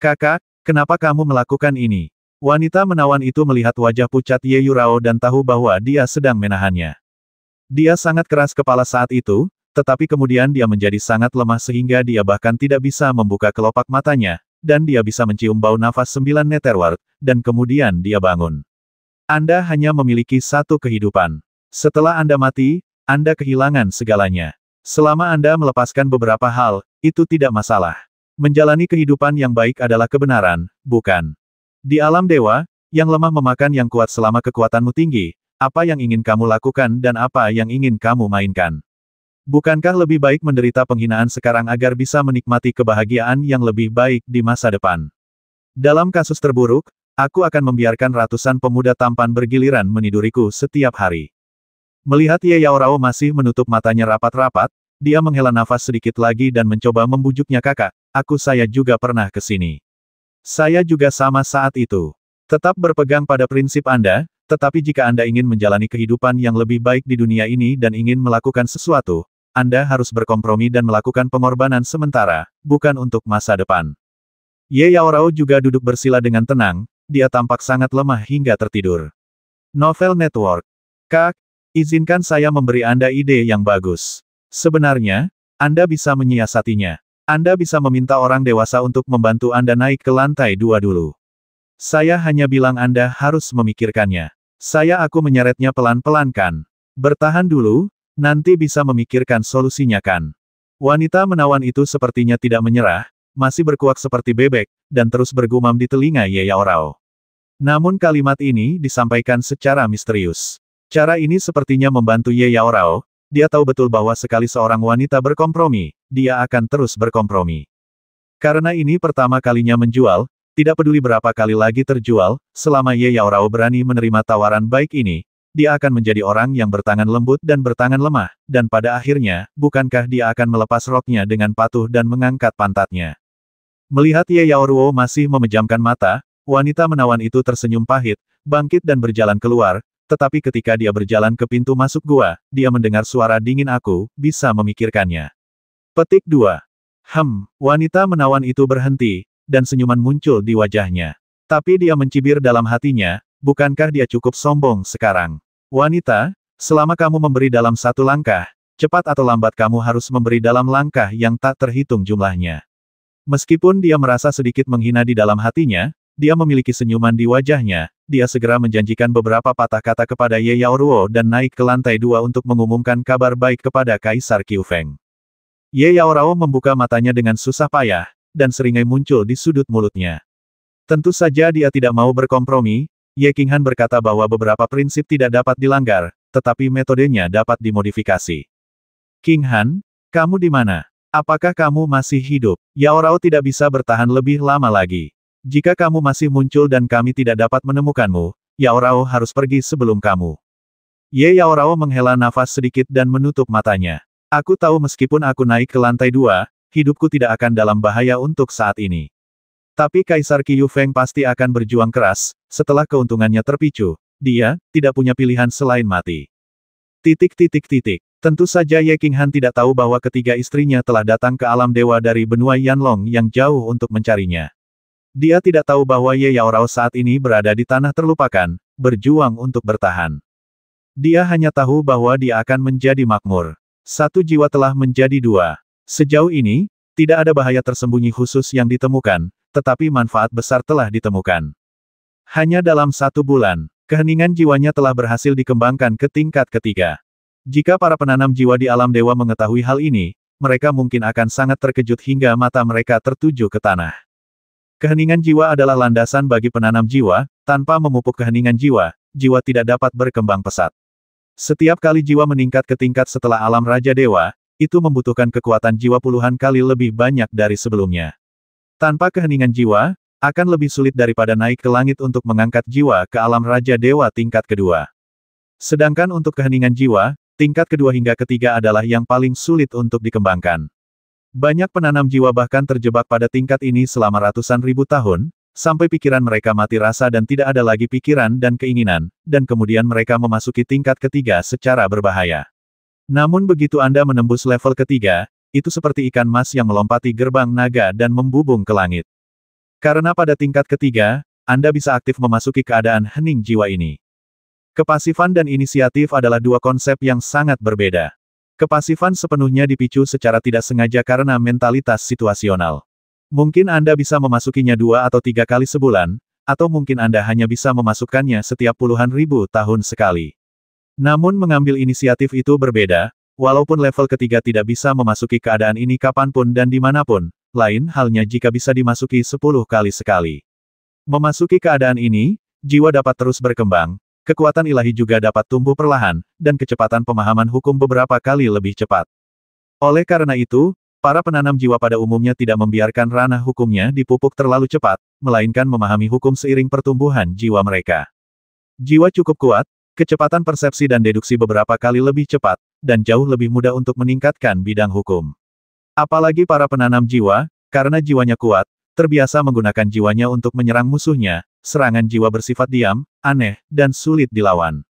Kakak, kenapa kamu melakukan ini? Wanita menawan itu melihat wajah pucat Ye Yurao dan tahu bahwa dia sedang menahannya. Dia sangat keras kepala saat itu, tetapi kemudian dia menjadi sangat lemah sehingga dia bahkan tidak bisa membuka kelopak matanya, dan dia bisa mencium bau nafas 9 Netherworld, dan kemudian dia bangun. Anda hanya memiliki satu kehidupan. Setelah Anda mati, Anda kehilangan segalanya. Selama Anda melepaskan beberapa hal, itu tidak masalah. Menjalani kehidupan yang baik adalah kebenaran, bukan? Di alam dewa, yang lemah memakan yang kuat selama kekuatanmu tinggi, apa yang ingin kamu lakukan dan apa yang ingin kamu mainkan? Bukankah lebih baik menderita penghinaan sekarang agar bisa menikmati kebahagiaan yang lebih baik di masa depan? Dalam kasus terburuk, aku akan membiarkan ratusan pemuda tampan bergiliran meniduriku setiap hari. Melihat Ye Yaorao masih menutup matanya rapat-rapat, dia menghela nafas sedikit lagi dan mencoba membujuknya. Kakak, saya juga pernah ke sini. Saya juga sama saat itu. Tetap berpegang pada prinsip Anda, tetapi jika Anda ingin menjalani kehidupan yang lebih baik di dunia ini dan ingin melakukan sesuatu, Anda harus berkompromi dan melakukan pengorbanan sementara, bukan untuk masa depan. Ye Yaorao juga duduk bersila dengan tenang, dia tampak sangat lemah hingga tertidur. Novel Network. Kak, izinkan saya memberi Anda ide yang bagus. Sebenarnya, Anda bisa menyiasatinya. Anda bisa meminta orang dewasa untuk membantu Anda naik ke lantai 2 dulu. Saya hanya bilang Anda harus memikirkannya. Aku menyeretnya pelan-pelan kan. Bertahan dulu, nanti bisa memikirkan solusinya kan. Wanita menawan itu sepertinya tidak menyerah, masih berkuak seperti bebek, dan terus bergumam di telinga Ye Yaorao. Namun kalimat ini disampaikan secara misterius. Cara ini sepertinya membantu Ye Yaorao. Dia tahu betul bahwa sekali seorang wanita berkompromi, dia akan terus berkompromi. Karena ini pertama kalinya menjual, tidak peduli berapa kali lagi terjual, selama Ye Yaorao berani menerima tawaran baik ini, dia akan menjadi orang yang bertangan lembut dan bertangan lemah, dan pada akhirnya, bukankah dia akan melepas roknya dengan patuh dan mengangkat pantatnya? Melihat Ye Yaoruo masih memejamkan mata, wanita menawan itu tersenyum pahit, bangkit dan berjalan keluar. Tetapi ketika dia berjalan ke pintu masuk gua, dia mendengar suara dingin. Aku bisa memikirkannya. Petik 2. Wanita menawan itu berhenti, dan senyuman muncul di wajahnya. Tapi dia mencibir dalam hatinya, bukankah dia cukup sombong sekarang? Wanita, selama kamu memberi dalam satu langkah, cepat atau lambat kamu harus memberi dalam langkah yang tak terhitung jumlahnya. Meskipun dia merasa sedikit menghina di dalam hatinya, dia memiliki senyuman di wajahnya. Dia segera menjanjikan beberapa patah kata kepada Ye Yaoruo dan naik ke lantai 2 untuk mengumumkan kabar baik kepada Kaisar Qiu Feng. Ye Yaorao membuka matanya dengan susah payah, dan seringai muncul di sudut mulutnya. Tentu saja dia tidak mau berkompromi. Ye Qinghan berkata bahwa beberapa prinsip tidak dapat dilanggar, tetapi metodenya dapat dimodifikasi. Qinghan, kamu di mana? Apakah kamu masih hidup? Yaorao tidak bisa bertahan lebih lama lagi. Jika kamu masih muncul dan kami tidak dapat menemukanmu, Yaorao harus pergi sebelum kamu. Ye Yaorao menghela nafas sedikit dan menutup matanya. Aku tahu meskipun aku naik ke lantai 2, hidupku tidak akan dalam bahaya untuk saat ini. Tapi Kaisar Qiu Feng pasti akan berjuang keras, setelah keuntungannya terpicu, dia tidak punya pilihan selain mati. Tentu saja Ye Qinghan tidak tahu bahwa ketiga istrinya telah datang ke alam dewa dari benua Yanlong yang jauh untuk mencarinya. Dia tidak tahu bahwa Ye Yaorao saat ini berada di tanah terlupakan, berjuang untuk bertahan. Dia hanya tahu bahwa dia akan menjadi makmur. Satu jiwa telah menjadi 2. Sejauh ini, tidak ada bahaya tersembunyi khusus yang ditemukan, tetapi manfaat besar telah ditemukan. Hanya dalam 1 bulan, keheningan jiwanya telah berhasil dikembangkan ke tingkat ketiga. Jika para penanam jiwa di alam dewa mengetahui hal ini, mereka mungkin akan sangat terkejut hingga mata mereka tertuju ke tanah. Keheningan jiwa adalah landasan bagi penanam jiwa. Tanpa memupuk keheningan jiwa, jiwa tidak dapat berkembang pesat. Setiap kali jiwa meningkat ke tingkat setelah alam Raja Dewa, itu membutuhkan kekuatan jiwa puluhan kali lebih banyak dari sebelumnya. Tanpa keheningan jiwa, akan lebih sulit daripada naik ke langit untuk mengangkat jiwa ke alam Raja Dewa tingkat kedua. Sedangkan untuk keheningan jiwa, tingkat kedua hingga ketiga adalah yang paling sulit untuk dikembangkan. Banyak penanam jiwa bahkan terjebak pada tingkat ini selama ratusan ribu tahun, sampai pikiran mereka mati rasa dan tidak ada lagi pikiran dan keinginan, dan kemudian mereka memasuki tingkat ketiga secara berbahaya. Namun begitu Anda menembus level ketiga, itu seperti ikan mas yang melompati gerbang naga dan membubung ke langit. Karena pada tingkat ketiga, Anda bisa aktif memasuki keadaan hening jiwa ini. Kepasifan dan inisiatif adalah dua konsep yang sangat berbeda. Kepasifan sepenuhnya dipicu secara tidak sengaja karena mentalitas situasional. Mungkin Anda bisa memasukinya 2 atau 3 kali sebulan, atau mungkin Anda hanya bisa memasukkannya setiap puluhan ribu tahun sekali. Namun mengambil inisiatif itu berbeda, walaupun level ketiga tidak bisa memasuki keadaan ini kapanpun dan dimanapun, lain halnya jika bisa dimasuki 10 kali sekali. Memasuki keadaan ini, jiwa dapat terus berkembang, kekuatan ilahi juga dapat tumbuh perlahan, dan kecepatan pemahaman hukum beberapa kali lebih cepat. Oleh karena itu, para penanam jiwa pada umumnya tidak membiarkan ranah hukumnya dipupuk terlalu cepat, melainkan memahami hukum seiring pertumbuhan jiwa mereka. Jiwa cukup kuat, kecepatan persepsi dan deduksi beberapa kali lebih cepat, dan jauh lebih mudah untuk meningkatkan bidang hukum. Apalagi para penanam jiwa, karena jiwanya kuat, terbiasa menggunakan jiwanya untuk menyerang musuhnya, serangan jiwa bersifat diam, aneh, dan sulit dilawan.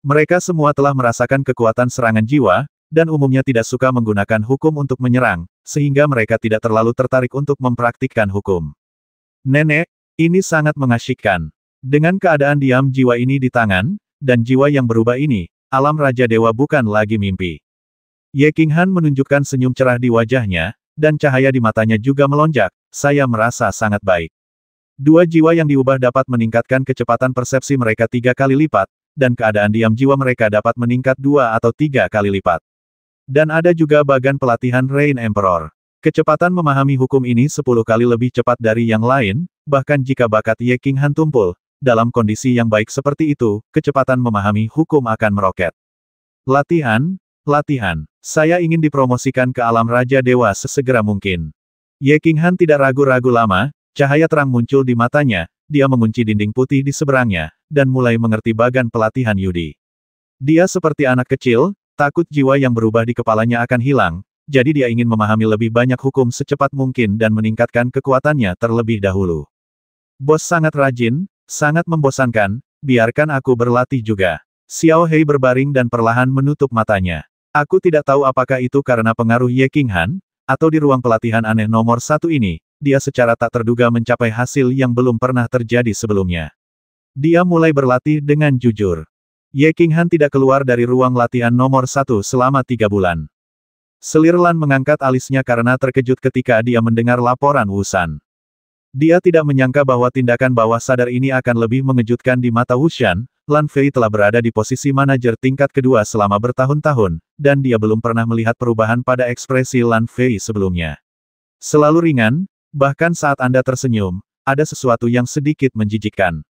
Mereka semua telah merasakan kekuatan serangan jiwa, dan umumnya tidak suka menggunakan hukum untuk menyerang, sehingga mereka tidak terlalu tertarik untuk mempraktikkan hukum. Nenek, ini sangat mengasyikkan. Dengan keadaan diam jiwa ini di tangan, dan jiwa yang berubah ini, alam Raja Dewa bukan lagi mimpi. Ye Qinghan menunjukkan senyum cerah di wajahnya, dan cahaya di matanya juga melonjak, saya merasa sangat baik. Dua jiwa yang diubah dapat meningkatkan kecepatan persepsi mereka 3 kali lipat, dan keadaan diam jiwa mereka dapat meningkat 2 atau 3 kali lipat. Dan ada juga bagan pelatihan Rain Emperor. Kecepatan memahami hukum ini 10 kali lebih cepat dari yang lain, bahkan jika bakat Ye Qinghan tumpul, dalam kondisi yang baik seperti itu, kecepatan memahami hukum akan meroket. Latihan, latihan. Saya ingin dipromosikan ke alam Raja Dewa sesegera mungkin. Ye Qinghan tidak ragu-ragu lama, cahaya terang muncul di matanya, dia mengunci dinding putih di seberangnya, dan mulai mengerti bagan pelatihan Yudi. Dia seperti anak kecil, takut jiwa yang berubah di kepalanya akan hilang, jadi dia ingin memahami lebih banyak hukum secepat mungkin dan meningkatkan kekuatannya terlebih dahulu. Bos sangat rajin, sangat membosankan, biarkan aku berlatih juga. Xiao Hei berbaring dan perlahan menutup matanya. Aku tidak tahu apakah itu karena pengaruh Ye Qinghan, atau di ruang pelatihan aneh nomor 1 ini, dia secara tak terduga mencapai hasil yang belum pernah terjadi sebelumnya. Dia mulai berlatih dengan jujur. Ye Qinghan tidak keluar dari ruang latihan nomor 1 selama 3 bulan. Selir Lan mengangkat alisnya karena terkejut ketika dia mendengar laporan Wu Shan. Dia tidak menyangka bahwa tindakan bawah sadar ini akan lebih mengejutkan di mata Wu Shan. Lan Fei telah berada di posisi manajer tingkat kedua selama bertahun-tahun, dan dia belum pernah melihat perubahan pada ekspresi Lan Fei sebelumnya. Selalu ringan, bahkan saat Anda tersenyum, ada sesuatu yang sedikit menjijikkan.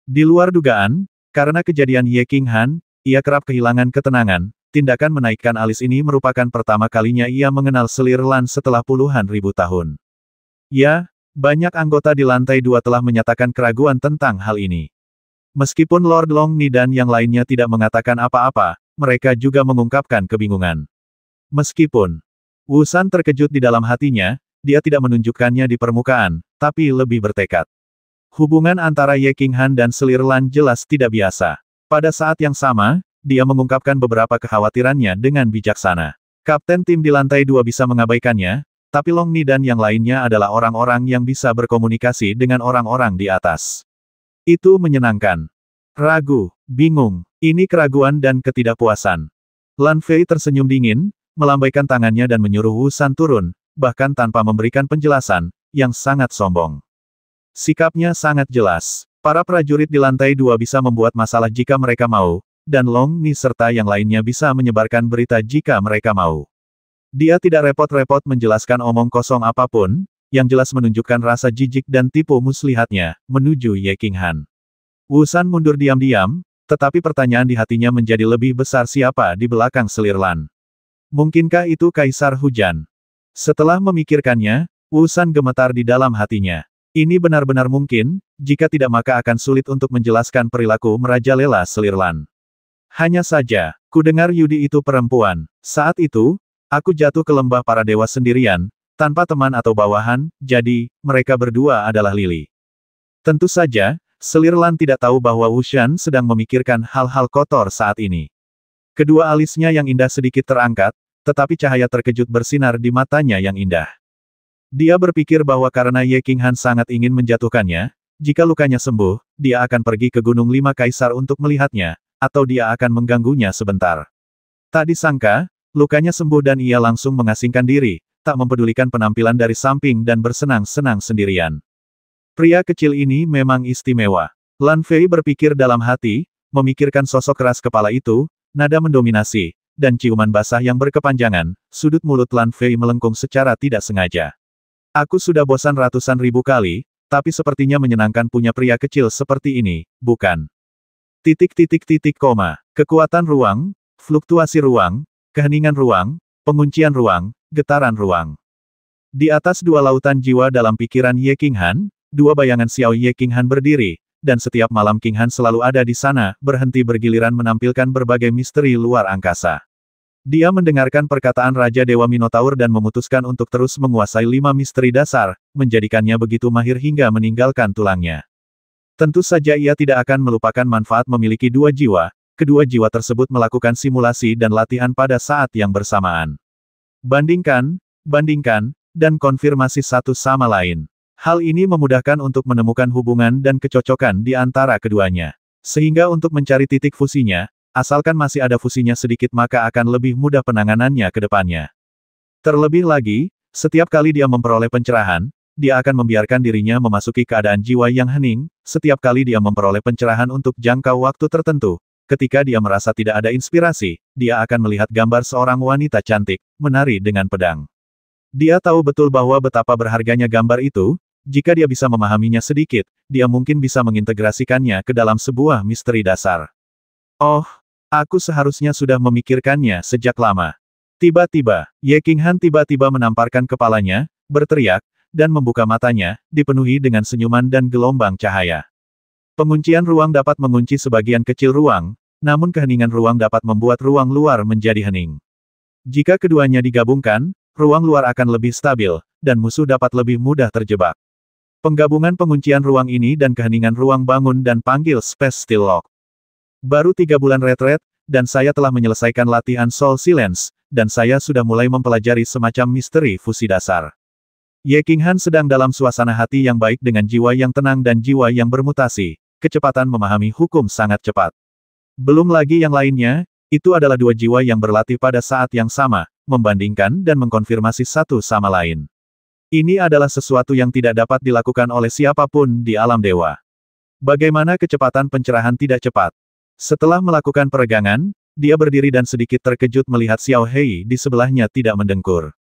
Di luar dugaan, karena kejadian Ye Qinghan, ia kerap kehilangan ketenangan. Tindakan menaikkan alis ini merupakan pertama kalinya ia mengenal Selir Lan setelah puluhan ribu tahun. Ya, banyak anggota di lantai 2 telah menyatakan keraguan tentang hal ini. Meskipun Lord Long Ni dan yang lainnya tidak mengatakan apa-apa, mereka juga mengungkapkan kebingungan. Meskipun Wu Shan terkejut di dalam hatinya, dia tidak menunjukkannya di permukaan, tapi lebih bertekad. Hubungan antara Ye Qinghan dan Selir Lan jelas tidak biasa. Pada saat yang sama, dia mengungkapkan beberapa kekhawatirannya dengan bijaksana. Kapten tim di lantai 2 bisa mengabaikannya, tapi Long Ni dan yang lainnya adalah orang-orang yang bisa berkomunikasi dengan orang-orang di atas. Itu menyenangkan. Ragu, bingung, ini keraguan dan ketidakpuasan. Lan Fei tersenyum dingin, melambaikan tangannya dan menyuruh Wu Shan turun, bahkan tanpa memberikan penjelasan, yang sangat sombong. Sikapnya sangat jelas. Para prajurit di lantai 2 bisa membuat masalah jika mereka mau, dan Long Ni serta yang lainnya bisa menyebarkan berita jika mereka mau. Dia tidak repot-repot menjelaskan omong kosong apapun, yang jelas menunjukkan rasa jijik dan tipu muslihatnya, menuju Ye Qinghan. Wu Shan mundur diam-diam, tetapi pertanyaan di hatinya menjadi lebih besar siapa di belakang Selir Lan. Mungkinkah itu Kaisar Hujan? Setelah memikirkannya, Wu Shan gemetar di dalam hatinya. Ini benar-benar mungkin, jika tidak maka akan sulit untuk menjelaskan perilaku merajalela Selir Lan. Hanya saja, ku dengar Yudi itu perempuan. Saat itu, aku jatuh ke lembah para dewa sendirian, tanpa teman atau bawahan, jadi, mereka berdua adalah Lili. Tentu saja, selir Lan tidak tahu bahwa Wu Shan sedang memikirkan hal-hal kotor saat ini. Kedua alisnya yang indah sedikit terangkat, tetapi cahaya terkejut bersinar di matanya yang indah. Dia berpikir bahwa karena Ye Qinghan sangat ingin menjatuhkannya, jika lukanya sembuh, dia akan pergi ke Gunung Lima Kaisar untuk melihatnya, atau dia akan mengganggunya sebentar. Tak disangka, lukanya sembuh dan ia langsung mengasingkan diri, tak mempedulikan penampilan dari samping dan bersenang-senang sendirian. Pria kecil ini memang istimewa. Lan Fei berpikir dalam hati, memikirkan sosok keras kepala itu, nada mendominasi, dan ciuman basah yang berkepanjangan, sudut mulut Lan Fei melengkung secara tidak sengaja. Aku sudah bosan ratusan ribu kali, tapi sepertinya menyenangkan punya pria kecil seperti ini, bukan? Kekuatan ruang, fluktuasi ruang, keheningan ruang, penguncian ruang, getaran ruang. Di atas dua lautan jiwa dalam pikiran Ye Qinghan, dua bayangan Xiao Ye Qinghan berdiri, dan setiap malam Qinghan selalu ada di sana, berhenti bergiliran menampilkan berbagai misteri luar angkasa. Dia mendengarkan perkataan Raja Dewa Minotaur dan memutuskan untuk terus menguasai 5 misteri dasar, menjadikannya begitu mahir hingga meninggalkan tulangnya. Tentu saja ia tidak akan melupakan manfaat memiliki dua jiwa, kedua jiwa tersebut melakukan simulasi dan latihan pada saat yang bersamaan. Bandingkan, dan konfirmasi satu sama lain. Hal ini memudahkan untuk menemukan hubungan dan kecocokan di antara keduanya. Sehingga untuk mencari titik fusinya, asalkan masih ada fusinya sedikit maka akan lebih mudah penanganannya ke depannya. Terlebih lagi, setiap kali dia memperoleh pencerahan, dia akan membiarkan dirinya memasuki keadaan jiwa yang hening, setiap kali dia memperoleh pencerahan untuk jangka waktu tertentu. Ketika dia merasa tidak ada inspirasi, dia akan melihat gambar seorang wanita cantik, menari dengan pedang. Dia tahu betul bahwa betapa berharganya gambar itu. Jika dia bisa memahaminya sedikit, dia mungkin bisa mengintegrasikannya ke dalam sebuah misteri dasar. Oh, aku seharusnya sudah memikirkannya sejak lama. Tiba-tiba, Ye Qinghan tiba-tiba menamparkan kepalanya, berteriak, dan membuka matanya, dipenuhi dengan senyuman dan gelombang cahaya. Penguncian ruang dapat mengunci sebagian kecil ruang, namun keheningan ruang dapat membuat ruang luar menjadi hening. Jika keduanya digabungkan, ruang luar akan lebih stabil, dan musuh dapat lebih mudah terjebak. Penggabungan penguncian ruang ini dan keheningan ruang bangun dan panggil Space Still Lock. Baru 3 bulan retret, dan saya telah menyelesaikan latihan Soul Silence, dan saya sudah mulai mempelajari semacam misteri fusi dasar. Ye Qinghan sedang dalam suasana hati yang baik dengan jiwa yang tenang dan jiwa yang bermutasi. Kecepatan memahami hukum sangat cepat. Belum lagi yang lainnya, itu adalah dua jiwa yang berlatih pada saat yang sama, membandingkan dan mengkonfirmasi satu sama lain. Ini adalah sesuatu yang tidak dapat dilakukan oleh siapapun di alam dewa. Bagaimana kecepatan pencerahan tidak cepat? Setelah melakukan peregangan, dia berdiri dan sedikit terkejut melihat Xiao Hei di sebelahnya tidak mendengkur.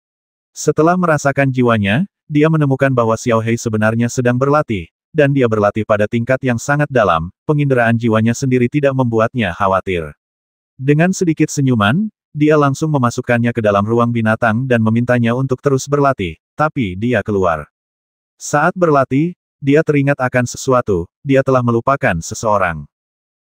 Setelah merasakan jiwanya, dia menemukan bahwa Xiao Hei sebenarnya sedang berlatih, dan dia berlatih pada tingkat yang sangat dalam, penginderaan jiwanya sendiri tidak membuatnya khawatir. Dengan sedikit senyuman, dia langsung memasukkannya ke dalam ruang binatang dan memintanya untuk terus berlatih, tapi dia keluar. Saat berlatih, dia teringat akan sesuatu, dia telah melupakan seseorang.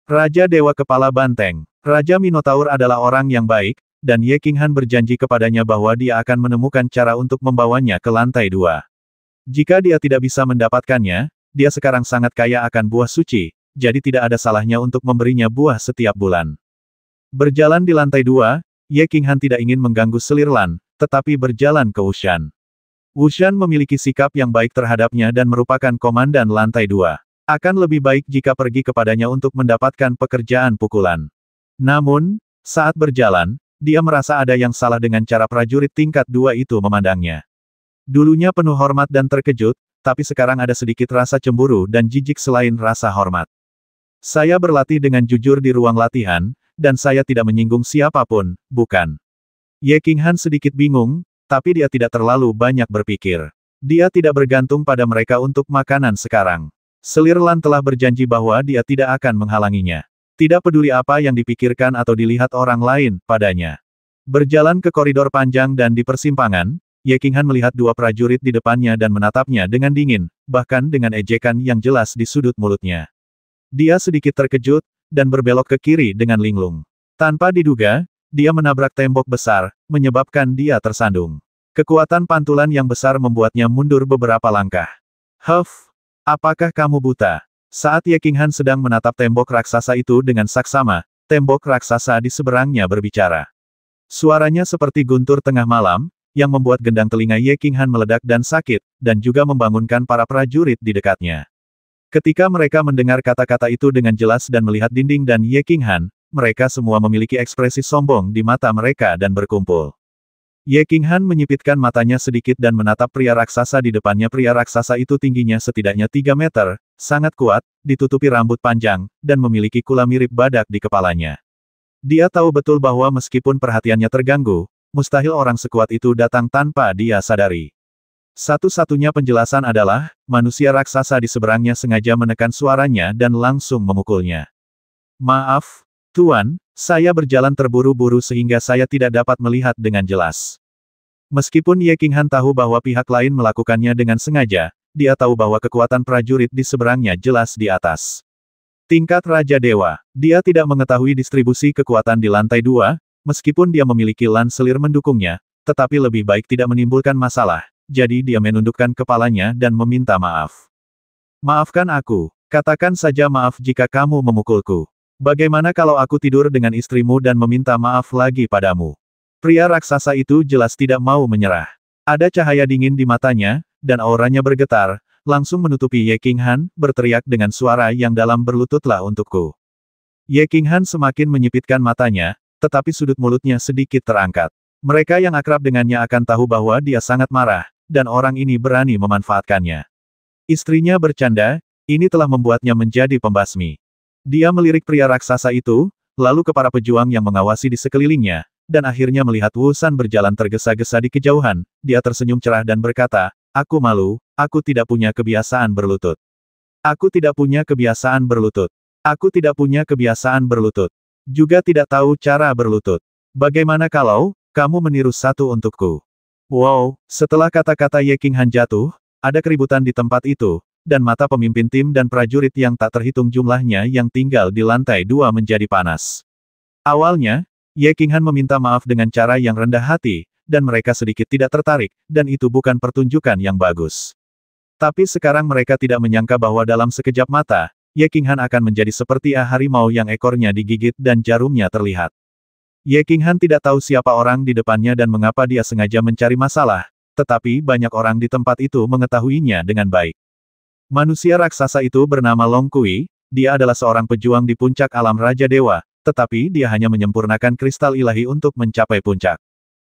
Raja Dewa Kepala Banteng, Raja Minotaur adalah orang yang baik, dan Ye Qinghan berjanji kepadanya bahwa dia akan menemukan cara untuk membawanya ke lantai 2. Jika dia tidak bisa mendapatkannya, dia sekarang sangat kaya akan buah suci, jadi tidak ada salahnya untuk memberinya buah setiap bulan. Berjalan di lantai 2, Ye Qinghan tidak ingin mengganggu selir Lan, tetapi berjalan ke Wu Shan. Wu Shan memiliki sikap yang baik terhadapnya dan merupakan komandan lantai 2. Akan lebih baik jika pergi kepadanya untuk mendapatkan pekerjaan pukulan. Namun, saat berjalan, dia merasa ada yang salah dengan cara prajurit tingkat 2 itu memandangnya. Dulunya penuh hormat dan terkejut, tapi sekarang ada sedikit rasa cemburu dan jijik selain rasa hormat. Saya berlatih dengan jujur di ruang latihan, dan saya tidak menyinggung siapapun, bukan? Ye Qinghan sedikit bingung, tapi dia tidak terlalu banyak berpikir. Dia tidak bergantung pada mereka untuk makanan sekarang. Selir Lan telah berjanji bahwa dia tidak akan menghalanginya. Tidak peduli apa yang dipikirkan atau dilihat orang lain padanya. Berjalan ke koridor panjang dan di persimpangan, Ye Qinghan melihat dua prajurit di depannya dan menatapnya dengan dingin, bahkan dengan ejekan yang jelas di sudut mulutnya. Dia sedikit terkejut, dan berbelok ke kiri dengan linglung. Tanpa diduga, dia menabrak tembok besar, menyebabkan dia tersandung. Kekuatan pantulan yang besar membuatnya mundur beberapa langkah. Huff! Apakah kamu buta? Saat Ye Qinghan sedang menatap tembok raksasa itu dengan saksama, tembok raksasa di seberangnya berbicara. Suaranya seperti guntur tengah malam, yang membuat gendang telinga Ye Qinghan meledak dan sakit, dan juga membangunkan para prajurit di dekatnya. Ketika mereka mendengar kata-kata itu dengan jelas dan melihat dinding dan Ye Qinghan, mereka semua memiliki ekspresi sombong di mata mereka dan berkumpul. Ye Qinghan menyipitkan matanya sedikit dan menatap pria raksasa di depannya. Pria raksasa itu tingginya setidaknya 3 meter, sangat kuat, ditutupi rambut panjang, dan memiliki kula mirip badak di kepalanya. Dia tahu betul bahwa meskipun perhatiannya terganggu, mustahil orang sekuat itu datang tanpa dia sadari. Satu-satunya penjelasan adalah, manusia raksasa di seberangnya sengaja menekan suaranya dan langsung memukulnya. Maaf, Tuan, saya berjalan terburu-buru sehingga saya tidak dapat melihat dengan jelas. Meskipun Ye Qinghan tahu bahwa pihak lain melakukannya dengan sengaja, dia tahu bahwa kekuatan prajurit di seberangnya jelas di atas tingkat Raja Dewa. Dia tidak mengetahui distribusi kekuatan di lantai 2, meskipun dia memiliki Lan Selir mendukungnya, tetapi lebih baik tidak menimbulkan masalah, jadi dia menundukkan kepalanya dan meminta maaf. Maafkan aku, katakan saja maaf jika kamu memukulku. Bagaimana kalau aku tidur dengan istrimu dan meminta maaf lagi padamu? Pria raksasa itu jelas tidak mau menyerah. Ada cahaya dingin di matanya, dan auranya bergetar, langsung menutupi Ye Qinghan, berteriak dengan suara yang dalam, berlututlah untukku. Ye Qinghan semakin menyipitkan matanya, tetapi sudut mulutnya sedikit terangkat. Mereka yang akrab dengannya akan tahu bahwa dia sangat marah, dan orang ini berani memanfaatkannya. Istrinya bercanda, ini telah membuatnya menjadi pembasmi. Dia melirik pria raksasa itu, lalu ke para pejuang yang mengawasi di sekelilingnya, dan akhirnya melihat Wu San berjalan tergesa-gesa di kejauhan. Dia tersenyum cerah dan berkata, aku malu, aku tidak punya kebiasaan berlutut. Aku tidak punya kebiasaan berlutut. Aku tidak punya kebiasaan berlutut. Juga tidak tahu cara berlutut. Bagaimana kalau kamu meniru satu untukku? Wow, setelah kata-kata Ye Qinghan jatuh, ada keributan di tempat itu, dan mata pemimpin tim dan prajurit yang tak terhitung jumlahnya yang tinggal di lantai 2 menjadi panas. Awalnya, Ye Qinghan meminta maaf dengan cara yang rendah hati, dan mereka sedikit tidak tertarik, dan itu bukan pertunjukan yang bagus. Tapi sekarang mereka tidak menyangka bahwa dalam sekejap mata, Ye Qinghan akan menjadi seperti harimau yang ekornya digigit dan jarumnya terlihat. Ye Qinghan tidak tahu siapa orang di depannya dan mengapa dia sengaja mencari masalah, tetapi banyak orang di tempat itu mengetahuinya dengan baik. Manusia raksasa itu bernama Long Kui, dia adalah seorang pejuang di puncak alam Raja Dewa, tetapi dia hanya menyempurnakan kristal ilahi untuk mencapai puncak.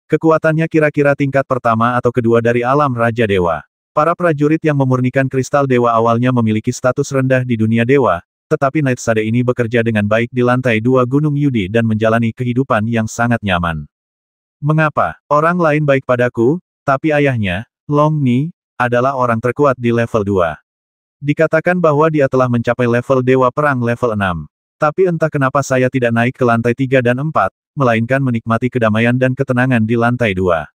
Kekuatannya kira-kira tingkat pertama atau kedua dari alam Raja Dewa. Para prajurit yang memurnikan kristal dewa awalnya memiliki status rendah di dunia dewa, tetapi Night Sade ini bekerja dengan baik di lantai 2 Gunung Yudi dan menjalani kehidupan yang sangat nyaman. Mengapa orang lain baik padaku, tapi ayahnya, Long Ni, adalah orang terkuat di level 2. Dikatakan bahwa dia telah mencapai level Dewa Perang level 6. Tapi entah kenapa saya tidak naik ke lantai 3 dan 4, melainkan menikmati kedamaian dan ketenangan di lantai 2.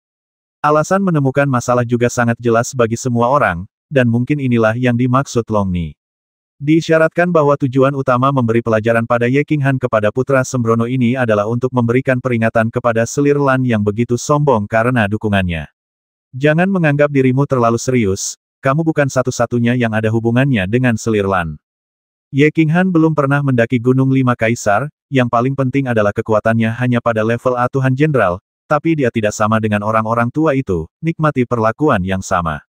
Alasan menemukan masalah juga sangat jelas bagi semua orang, dan mungkin inilah yang dimaksud Long Ni. Diisyaratkan bahwa tujuan utama memberi pelajaran pada Ye Qinghan kepada putra sembrono ini adalah untuk memberikan peringatan kepada Selir Lan yang begitu sombong karena dukungannya. Jangan menganggap dirimu terlalu serius, kamu bukan satu-satunya yang ada hubungannya dengan Selir Lan. Ye Qinghan belum pernah mendaki Gunung Lima Kaisar, yang paling penting adalah kekuatannya hanya pada level A Tuhan Jenderal, tapi dia tidak sama dengan orang-orang tua itu, nikmati perlakuan yang sama.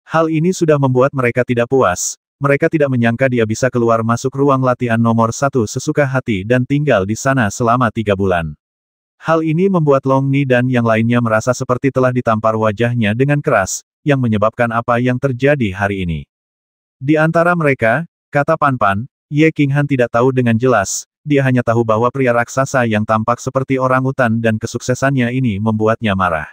Hal ini sudah membuat mereka tidak puas, mereka tidak menyangka dia bisa keluar masuk ruang latihan nomor 1 sesuka hati dan tinggal di sana selama 3 bulan. Hal ini membuat Long Ni dan yang lainnya merasa seperti telah ditampar wajahnya dengan keras, yang menyebabkan apa yang terjadi hari ini. Di antara mereka, kata Pan Pan, Ye Qinghan tidak tahu dengan jelas, dia hanya tahu bahwa pria raksasa yang tampak seperti orang utan dan kesuksesannya ini membuatnya marah.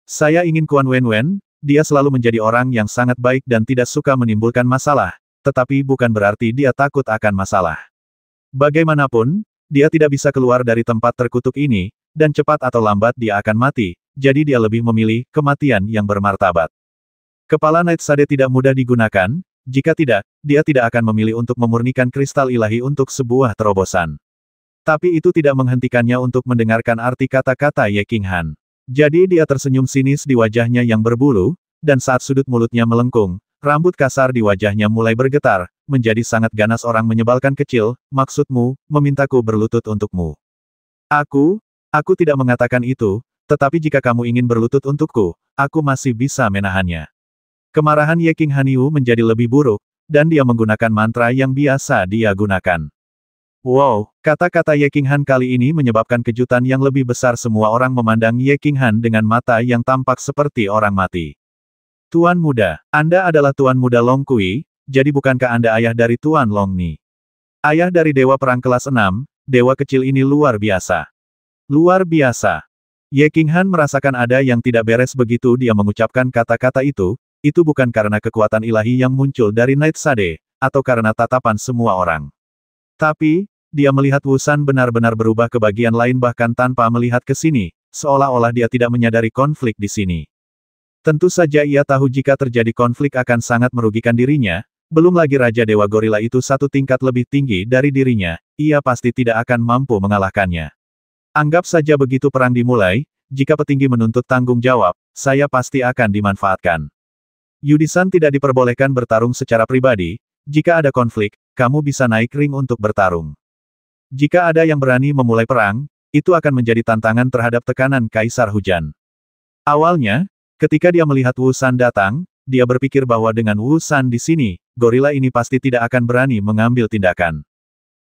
Saya ingin Kuan Wen Wen, dia selalu menjadi orang yang sangat baik dan tidak suka menimbulkan masalah, tetapi bukan berarti dia takut akan masalah. Bagaimanapun, dia tidak bisa keluar dari tempat terkutuk ini, dan cepat atau lambat dia akan mati, jadi dia lebih memilih kematian yang bermartabat. Kepala Night Sade tidak mudah digunakan, jika tidak, dia tidak akan memilih untuk memurnikan kristal ilahi untuk sebuah terobosan. Tapi itu tidak menghentikannya untuk mendengarkan arti kata-kata Ye Qinghan. Jadi dia tersenyum sinis di wajahnya yang berbulu, dan saat sudut mulutnya melengkung, rambut kasar di wajahnya mulai bergetar, menjadi sangat ganas orang menyebalkan kecil, maksudmu, memintaku berlutut untukmu. Aku tidak mengatakan itu, tetapi jika kamu ingin berlutut untukku, aku masih bisa menahannya. Kemarahan Ye King Haniu menjadi lebih buruk, dan dia menggunakan mantra yang biasa dia gunakan. Wow, kata-kata Ye King Han kali ini menyebabkan kejutan yang lebih besar. Semua orang memandang Ye King Han dengan mata yang tampak seperti orang mati. Tuan muda, Anda adalah Tuan muda Long Kui, jadi bukankah Anda ayah dari Tuan Long Ni? Ayah dari Dewa Perang kelas 6, dewa kecil ini luar biasa. Luar biasa. Ye King Han merasakan ada yang tidak beres begitu dia mengucapkan kata-kata itu bukan karena kekuatan ilahi yang muncul dari Night Sade, atau karena tatapan semua orang. Tapi, dia melihat Wu San benar-benar berubah ke bagian lain bahkan tanpa melihat ke sini, seolah-olah dia tidak menyadari konflik di sini. Tentu saja ia tahu jika terjadi konflik akan sangat merugikan dirinya, belum lagi Raja Dewa Gorila itu satu tingkat lebih tinggi dari dirinya, ia pasti tidak akan mampu mengalahkannya. Anggap saja begitu perang dimulai, jika petinggi menuntut tanggung jawab, saya pasti akan dimanfaatkan. Yudisan tidak diperbolehkan bertarung secara pribadi, jika ada konflik, kamu bisa naik ring untuk bertarung. Jika ada yang berani memulai perang, itu akan menjadi tantangan terhadap tekanan Kaisar Hujan. Awalnya, ketika dia melihat Wu San datang, dia berpikir bahwa dengan Wu San di sini, gorila ini pasti tidak akan berani mengambil tindakan.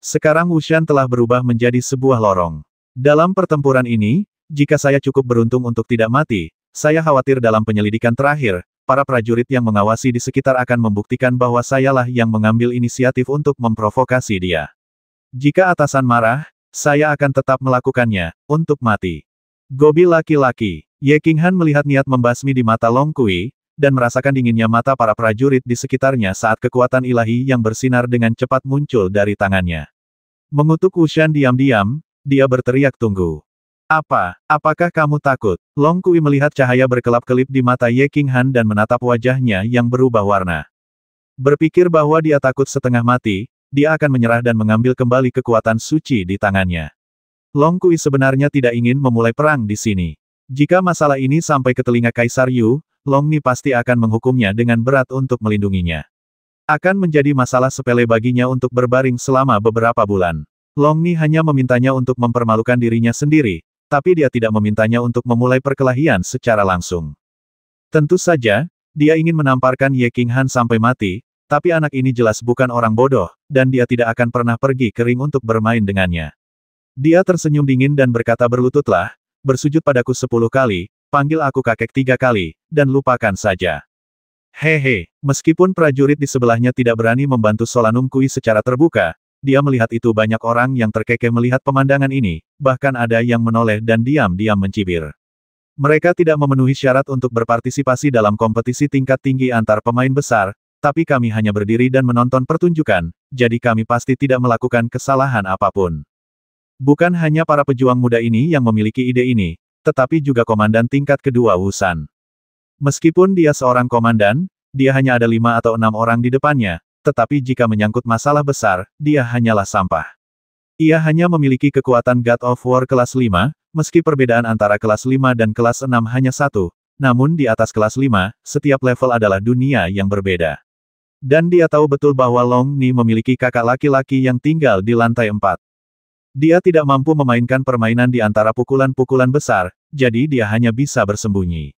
Sekarang Wu San telah berubah menjadi sebuah lorong. Dalam pertempuran ini, jika saya cukup beruntung untuk tidak mati, saya khawatir dalam penyelidikan terakhir, para prajurit yang mengawasi di sekitar akan membuktikan bahwa sayalah yang mengambil inisiatif untuk memprovokasi dia. Jika atasan marah, saya akan tetap melakukannya, untuk mati. Gobi laki-laki, Ye King Han melihat niat membasmi di mata Long Kui, dan merasakan dinginnya mata para prajurit di sekitarnya saat kekuatan ilahi yang bersinar dengan cepat muncul dari tangannya. Mengutuk Wu San diam-diam, dia berteriak tunggu. Apakah kamu takut? Long Kui melihat cahaya berkelap-kelip di mata Ye King Han dan menatap wajahnya yang berubah warna. Berpikir bahwa dia takut setengah mati, dia akan menyerah dan mengambil kembali kekuatan suci di tangannya. Long Kui sebenarnya tidak ingin memulai perang di sini. Jika masalah ini sampai ke telinga Kaisar Yu, Long Ni pasti akan menghukumnya dengan berat untuk melindunginya. Akan menjadi masalah sepele baginya untuk berbaring selama beberapa bulan. Long Ni hanya memintanya untuk mempermalukan dirinya sendiri, tapi dia tidak memintanya untuk memulai perkelahian secara langsung. Tentu saja, dia ingin menamparkan Ye King Han sampai mati, tapi anak ini jelas bukan orang bodoh, dan dia tidak akan pernah pergi ke ring untuk bermain dengannya. Dia tersenyum dingin dan berkata berlututlah, bersujud padaku 10 kali, panggil aku kakek 3 kali, dan lupakan saja. Hehe, meskipun prajurit di sebelahnya tidak berani membantu Solanum Kui secara terbuka, dia melihat itu banyak orang yang terkekeh melihat pemandangan ini, bahkan ada yang menoleh dan diam-diam mencibir. Mereka tidak memenuhi syarat untuk berpartisipasi dalam kompetisi tingkat tinggi antar pemain besar, tapi kami hanya berdiri dan menonton pertunjukan, jadi kami pasti tidak melakukan kesalahan apapun. Bukan hanya para pejuang muda ini yang memiliki ide ini, tetapi juga komandan tingkat kedua Wu San. Meskipun dia seorang komandan, dia hanya ada 5 atau 6 orang di depannya, tetapi jika menyangkut masalah besar, dia hanyalah sampah. Ia hanya memiliki kekuatan God of War kelas 5, meski perbedaan antara kelas 5 dan kelas 6 hanya 1, namun di atas kelas 5, setiap level adalah dunia yang berbeda. Dan dia tahu betul bahwa Long Ni memiliki kakak laki-laki yang tinggal di lantai 4. Dia tidak mampu memainkan permainan di antara pukulan-pukulan besar, jadi dia hanya bisa bersembunyi.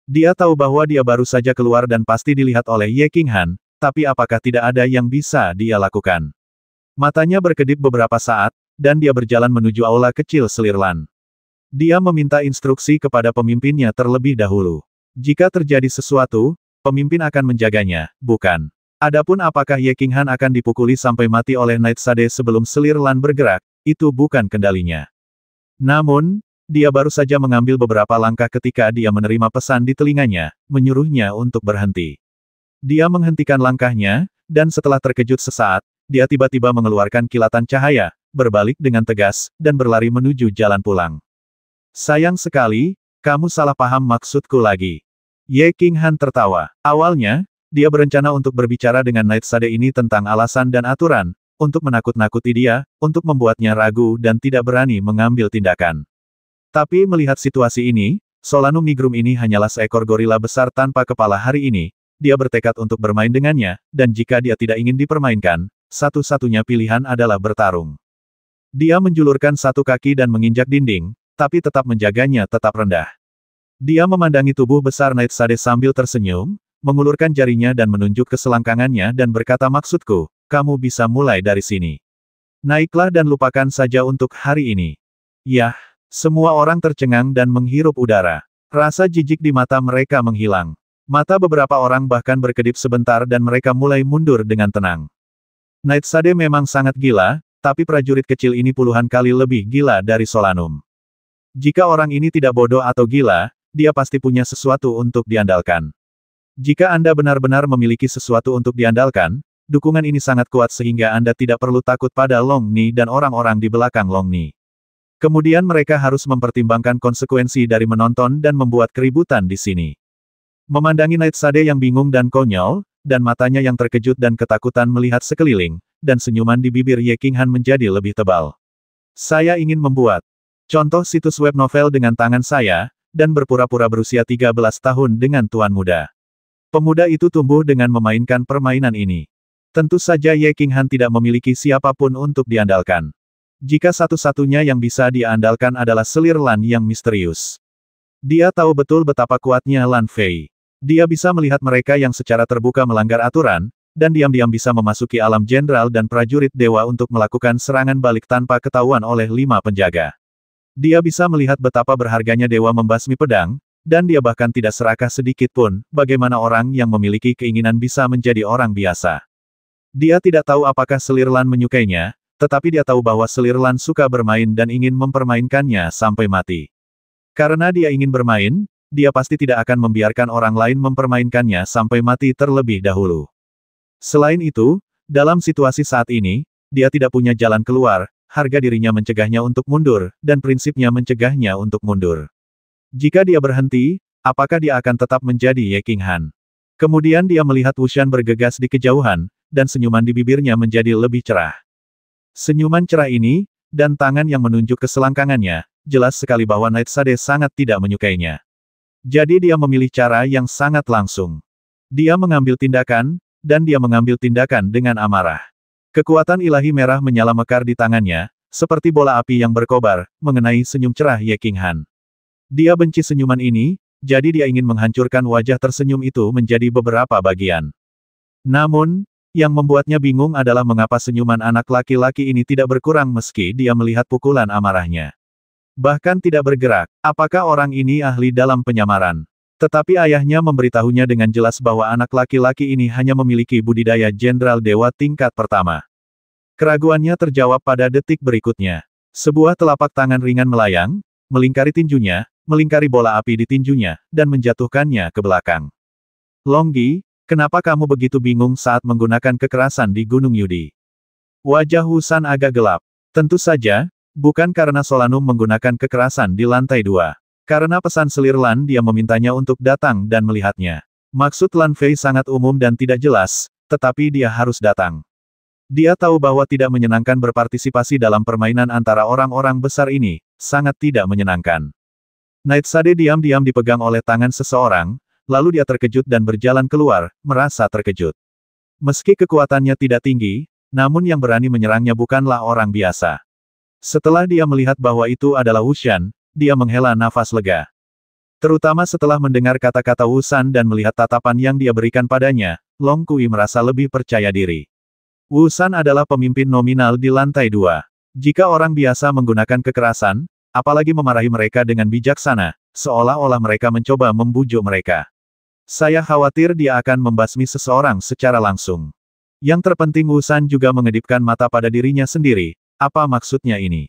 Dia tahu bahwa dia baru saja keluar dan pasti dilihat oleh Ye King Han, tapi apakah tidak ada yang bisa dia lakukan? Matanya berkedip beberapa saat, dan dia berjalan menuju aula kecil Selirlan. Dia meminta instruksi kepada pemimpinnya terlebih dahulu. Jika terjadi sesuatu, pemimpin akan menjaganya, bukan? Adapun apakah Ye King Han akan dipukuli sampai mati oleh Night Sade sebelum Selirlan bergerak, itu bukan kendalinya. Namun, dia baru saja mengambil beberapa langkah ketika dia menerima pesan di telinganya, menyuruhnya untuk berhenti. Dia menghentikan langkahnya, dan setelah terkejut sesaat, dia tiba-tiba mengeluarkan kilatan cahaya, berbalik dengan tegas, dan berlari menuju jalan pulang. Sayang sekali, kamu salah paham maksudku lagi. Ye King Han tertawa. Awalnya, dia berencana untuk berbicara dengan Night Sade ini tentang alasan dan aturan, untuk menakut-nakuti dia, untuk membuatnya ragu dan tidak berani mengambil tindakan. Tapi melihat situasi ini, Solanum nigrum ini hanyalah seekor gorila besar tanpa kepala hari ini, dia bertekad untuk bermain dengannya, dan jika dia tidak ingin dipermainkan, satu-satunya pilihan adalah bertarung. Dia menjulurkan satu kaki dan menginjak dinding, tapi tetap menjaganya tetap rendah. Dia memandangi tubuh besar Night Sade sambil tersenyum, mengulurkan jarinya dan menunjuk ke selangkangannya dan berkata, maksudku, kamu bisa mulai dari sini. Naiklah dan lupakan saja untuk hari ini. Yah, semua orang tercengang dan menghirup udara. Rasa jijik di mata mereka menghilang. Mata beberapa orang bahkan berkedip sebentar dan mereka mulai mundur dengan tenang. Night Sade memang sangat gila, tapi prajurit kecil ini puluhan kali lebih gila dari Solanum. Jika orang ini tidak bodoh atau gila, dia pasti punya sesuatu untuk diandalkan. Jika Anda benar-benar memiliki sesuatu untuk diandalkan, dukungan ini sangat kuat sehingga Anda tidak perlu takut pada Long Ni dan orang-orang di belakang Long Ni. Kemudian mereka harus mempertimbangkan konsekuensi dari menonton dan membuat keributan di sini. Memandangi Night Sade yang bingung dan konyol, dan matanya yang terkejut dan ketakutan melihat sekeliling, dan senyuman di bibir Ye Qinghan menjadi lebih tebal. Saya ingin membuat contoh situs web novel dengan tangan saya, dan berpura-pura berusia 13 tahun dengan tuan muda. Pemuda itu tumbuh dengan memainkan permainan ini. Tentu saja Ye Qinghan tidak memiliki siapapun untuk diandalkan. Jika satu-satunya yang bisa dia andalkan adalah selir Lan yang misterius. Dia tahu betul betapa kuatnya Lan Fei. Dia bisa melihat mereka yang secara terbuka melanggar aturan, dan diam-diam bisa memasuki alam jenderal dan prajurit dewa untuk melakukan serangan balik tanpa ketahuan oleh 5 penjaga. Dia bisa melihat betapa berharganya dewa membasmi pedang, dan dia bahkan tidak serakah sedikit pun, bagaimana orang yang memiliki keinginan bisa menjadi orang biasa. Dia tidak tahu apakah selir Lan menyukainya, tetapi dia tahu bahwa selir Lan suka bermain dan ingin mempermainkannya sampai mati. Karena dia ingin bermain, dia pasti tidak akan membiarkan orang lain mempermainkannya sampai mati terlebih dahulu. Selain itu, dalam situasi saat ini, dia tidak punya jalan keluar, harga dirinya mencegahnya untuk mundur, dan prinsipnya mencegahnya untuk mundur. Jika dia berhenti, apakah dia akan tetap menjadi Ye Qinghan? Kemudian dia melihat Wushan bergegas di kejauhan, dan senyuman di bibirnya menjadi lebih cerah. Senyuman cerah ini, dan tangan yang menunjuk ke selangkangannya, jelas sekali bahwa Night Sade sangat tidak menyukainya. Jadi dia memilih cara yang sangat langsung. Dia mengambil tindakan, dan dia mengambil tindakan dengan amarah. Kekuatan ilahi merah menyala mekar di tangannya, seperti bola api yang berkobar, mengenai senyum cerah Ye Qinghan. Dia benci senyuman ini, jadi dia ingin menghancurkan wajah tersenyum itu menjadi beberapa bagian. Namun, yang membuatnya bingung adalah mengapa senyuman anak laki-laki ini tidak berkurang meski dia melihat pukulan amarahnya. Bahkan tidak bergerak. Apakah orang ini ahli dalam penyamaran? Tetapi ayahnya memberitahunya dengan jelas bahwa anak laki-laki ini hanya memiliki budidaya jenderal dewa tingkat pertama. Keraguannya terjawab pada detik berikutnya. Sebuah telapak tangan ringan melayang, melingkari tinjunya, melingkari bola api di tinjunya, dan menjatuhkannya ke belakang. Longgi, kenapa kamu begitu bingung saat menggunakan kekerasan di Gunung Yudi? Wajah Wushan agak gelap. Tentu saja, bukan karena Solanum menggunakan kekerasan di lantai 2. Karena pesan selir Lan dia memintanya untuk datang dan melihatnya. Maksud Lan Fei sangat umum dan tidak jelas, tetapi dia harus datang. Dia tahu bahwa tidak menyenangkan berpartisipasi dalam permainan antara orang-orang besar ini, sangat tidak menyenangkan. Night Sade diam-diam dipegang oleh tangan seseorang, lalu dia terkejut dan berjalan keluar, merasa terkejut. Meski kekuatannya tidak tinggi, namun yang berani menyerangnya bukanlah orang biasa. Setelah dia melihat bahwa itu adalah Wushan, dia menghela nafas lega. Terutama setelah mendengar kata-kata Wushan dan melihat tatapan yang dia berikan padanya, Long Kui merasa lebih percaya diri. Wushan adalah pemimpin nominal di lantai 2. Jika orang biasa menggunakan kekerasan, apalagi memarahi mereka dengan bijaksana, seolah-olah mereka mencoba membujuk mereka. Saya khawatir dia akan membasmi seseorang secara langsung. Yang terpenting Wushan juga mengedipkan mata pada dirinya sendiri, apa maksudnya ini?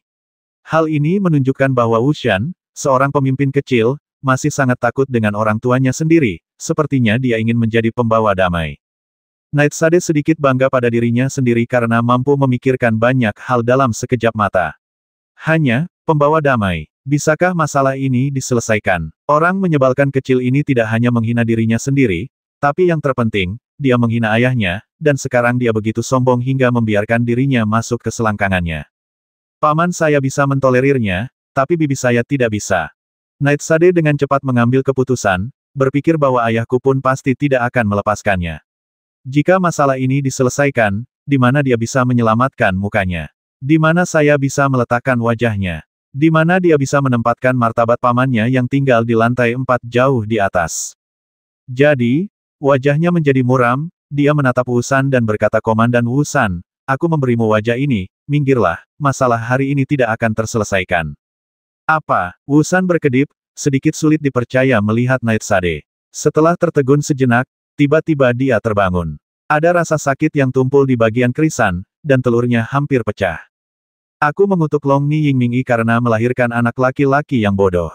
Hal ini menunjukkan bahwa Wushan, seorang pemimpin kecil, masih sangat takut dengan orang tuanya sendiri, sepertinya dia ingin menjadi pembawa damai. Night Sade sedikit bangga pada dirinya sendiri karena mampu memikirkan banyak hal dalam sekejap mata. Hanya, pembawa damai. Bisakah masalah ini diselesaikan? Orang menyebalkan kecil ini tidak hanya menghina dirinya sendiri, tapi yang terpenting, dia menghina ayahnya, dan sekarang dia begitu sombong hingga membiarkan dirinya masuk ke selangkangannya. Paman saya bisa mentolerirnya, tapi bibi saya tidak bisa. Night Sade dengan cepat mengambil keputusan, berpikir bahwa ayahku pun pasti tidak akan melepaskannya. Jika masalah ini diselesaikan, di mana dia bisa menyelamatkan mukanya? Di mana saya bisa meletakkan wajahnya? Di mana dia bisa menempatkan martabat pamannya yang tinggal di lantai 4 jauh di atas? Jadi, wajahnya menjadi muram, dia menatap Wu San dan berkata, Komandan Wu San, aku memberimu wajah ini, minggirlah, masalah hari ini tidak akan terselesaikan. Apa? Wu San berkedip, sedikit sulit dipercaya melihat Night Sade. Setelah tertegun sejenak, tiba-tiba dia terbangun. Ada rasa sakit yang tumpul di bagian kerisan, dan telurnya hampir pecah. Aku mengutuk Long Ni Yingming karena melahirkan anak laki-laki yang bodoh.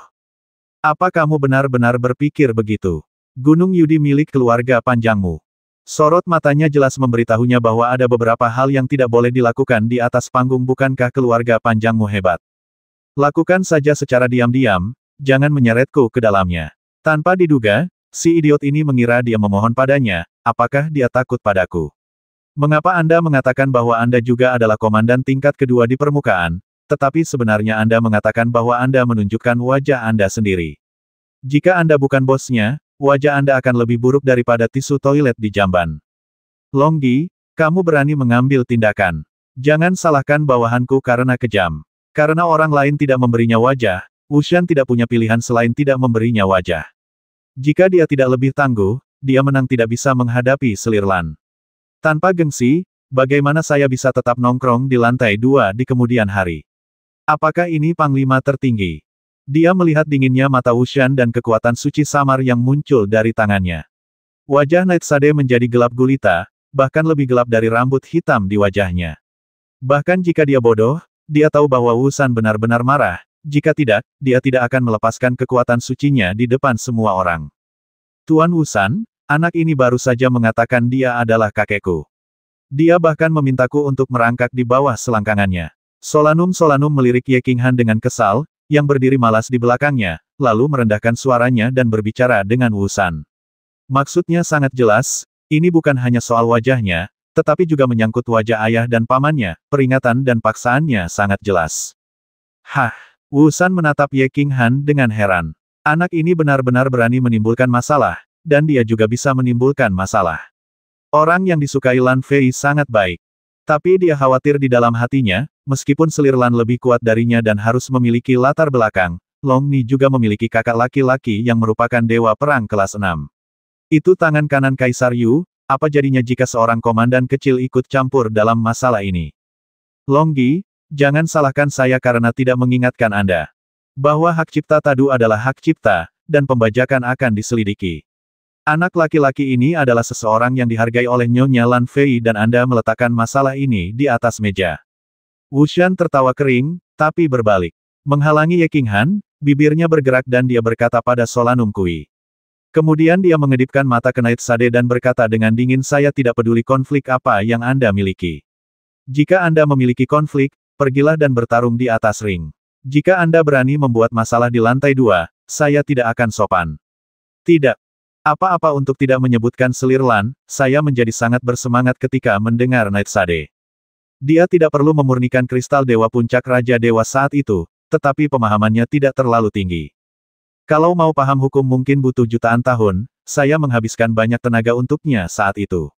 Apa kamu benar-benar berpikir begitu? Gunung Yudi milik keluarga panjangmu. Sorot matanya jelas memberitahunya bahwa ada beberapa hal yang tidak boleh dilakukan di atas panggung. Bukankah keluarga panjangmu hebat? Lakukan saja secara diam-diam, jangan menyeretku ke dalamnya. Tanpa diduga, si idiot ini mengira dia memohon padanya, apakah dia takut padaku? Mengapa Anda mengatakan bahwa Anda juga adalah komandan tingkat kedua di permukaan, tetapi sebenarnya Anda mengatakan bahwa Anda menunjukkan wajah Anda sendiri? Jika Anda bukan bosnya, wajah Anda akan lebih buruk daripada tisu toilet di jamban. Longgi, kamu berani mengambil tindakan. Jangan salahkan bawahanku karena kejam. Karena orang lain tidak memberinya wajah, Wushan tidak punya pilihan selain tidak memberinya wajah. Jika dia tidak lebih tangguh, dia menang tidak bisa menghadapi Selirlan. Tanpa gengsi, bagaimana saya bisa tetap nongkrong di lantai 2 di kemudian hari? Apakah ini panglima tertinggi? Dia melihat dinginnya mata Wushan dan kekuatan suci samar yang muncul dari tangannya. Wajah Night Sade menjadi gelap gulita, bahkan lebih gelap dari rambut hitam di wajahnya. Bahkan jika dia bodoh, dia tahu bahwa Wusan benar-benar marah, jika tidak, dia tidak akan melepaskan kekuatan sucinya di depan semua orang. Tuan Wusan, anak ini baru saja mengatakan dia adalah kakekku. Dia bahkan memintaku untuk merangkak di bawah selangkangannya. Solanum melirik Ye Qinghan dengan kesal, yang berdiri malas di belakangnya, lalu merendahkan suaranya dan berbicara dengan Wusan. Maksudnya sangat jelas, ini bukan hanya soal wajahnya, tetapi juga menyangkut wajah ayah dan pamannya, peringatan dan paksaannya sangat jelas. Hah, Wusan menatap Ye Qinghan dengan heran. Anak ini benar-benar berani menimbulkan masalah, dan dia juga bisa menimbulkan masalah. Orang yang disukai Lan Fei sangat baik. Tapi dia khawatir di dalam hatinya, meskipun Selirlan lebih kuat darinya dan harus memiliki latar belakang, Long Ni juga memiliki kakak laki-laki yang merupakan dewa perang kelas 6. Itu tangan kanan Kaisar Yu, apa jadinya jika seorang komandan kecil ikut campur dalam masalah ini? Longgi, jangan salahkan saya karena tidak mengingatkan Anda. Bahwa hak cipta Tadu adalah hak cipta, dan pembajakan akan diselidiki. Anak laki-laki ini adalah seseorang yang dihargai oleh Nyonya Lan Fei dan Anda meletakkan masalah ini di atas meja. Wushan tertawa kering, tapi berbalik. Menghalangi Ye Qinghan, bibirnya bergerak dan dia berkata pada Solanum Kui. Kemudian dia mengedipkan mata ke Night Sade dan berkata dengan dingin, saya tidak peduli konflik apa yang Anda miliki. Jika Anda memiliki konflik, pergilah dan bertarung di atas ring. Jika Anda berani membuat masalah di lantai 2, saya tidak akan sopan. Tidak. Apa-apa untuk tidak menyebutkan Selirlan, saya menjadi sangat bersemangat ketika mendengar Night Sade. Dia tidak perlu memurnikan kristal Dewa Puncak Raja Dewa saat itu, tetapi pemahamannya tidak terlalu tinggi. Kalau mau paham hukum mungkin butuh jutaan tahun, saya menghabiskan banyak tenaga untuknya saat itu.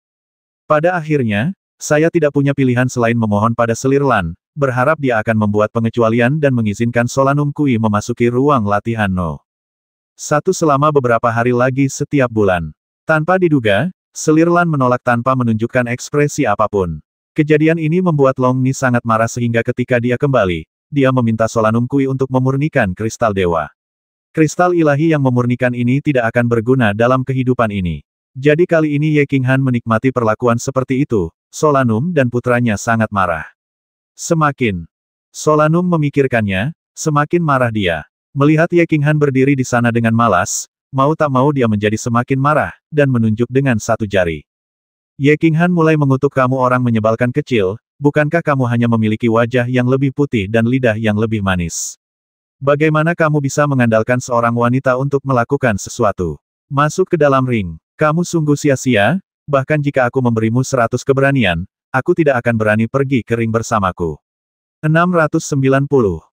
Pada akhirnya, saya tidak punya pilihan selain memohon pada Selirlan, berharap dia akan membuat pengecualian dan mengizinkan Solanum Kui memasuki ruang latihan No. 1 selama beberapa hari lagi setiap bulan. Tanpa diduga, Selirlan menolak tanpa menunjukkan ekspresi apapun. Kejadian ini membuat Long Ni sangat marah sehingga ketika dia kembali, dia meminta Solanum Kui untuk memurnikan kristal dewa. Kristal ilahi yang memurnikan ini tidak akan berguna dalam kehidupan ini. Jadi kali ini Ye Qinghan menikmati perlakuan seperti itu, Solanum dan putranya sangat marah. Semakin Solanum memikirkannya, semakin marah dia. Melihat Ye Qinghan berdiri di sana dengan malas, mau tak mau dia menjadi semakin marah, dan menunjuk dengan satu jari. Ye Qinghan mulai mengutuk, kamu orang menyebalkan kecil, bukankah kamu hanya memiliki wajah yang lebih putih dan lidah yang lebih manis? Bagaimana kamu bisa mengandalkan seorang wanita untuk melakukan sesuatu? Masuk ke dalam ring. Kamu sungguh sia-sia, bahkan jika aku memberimu 100 keberanian, aku tidak akan berani pergi ke ring bersamaku. 690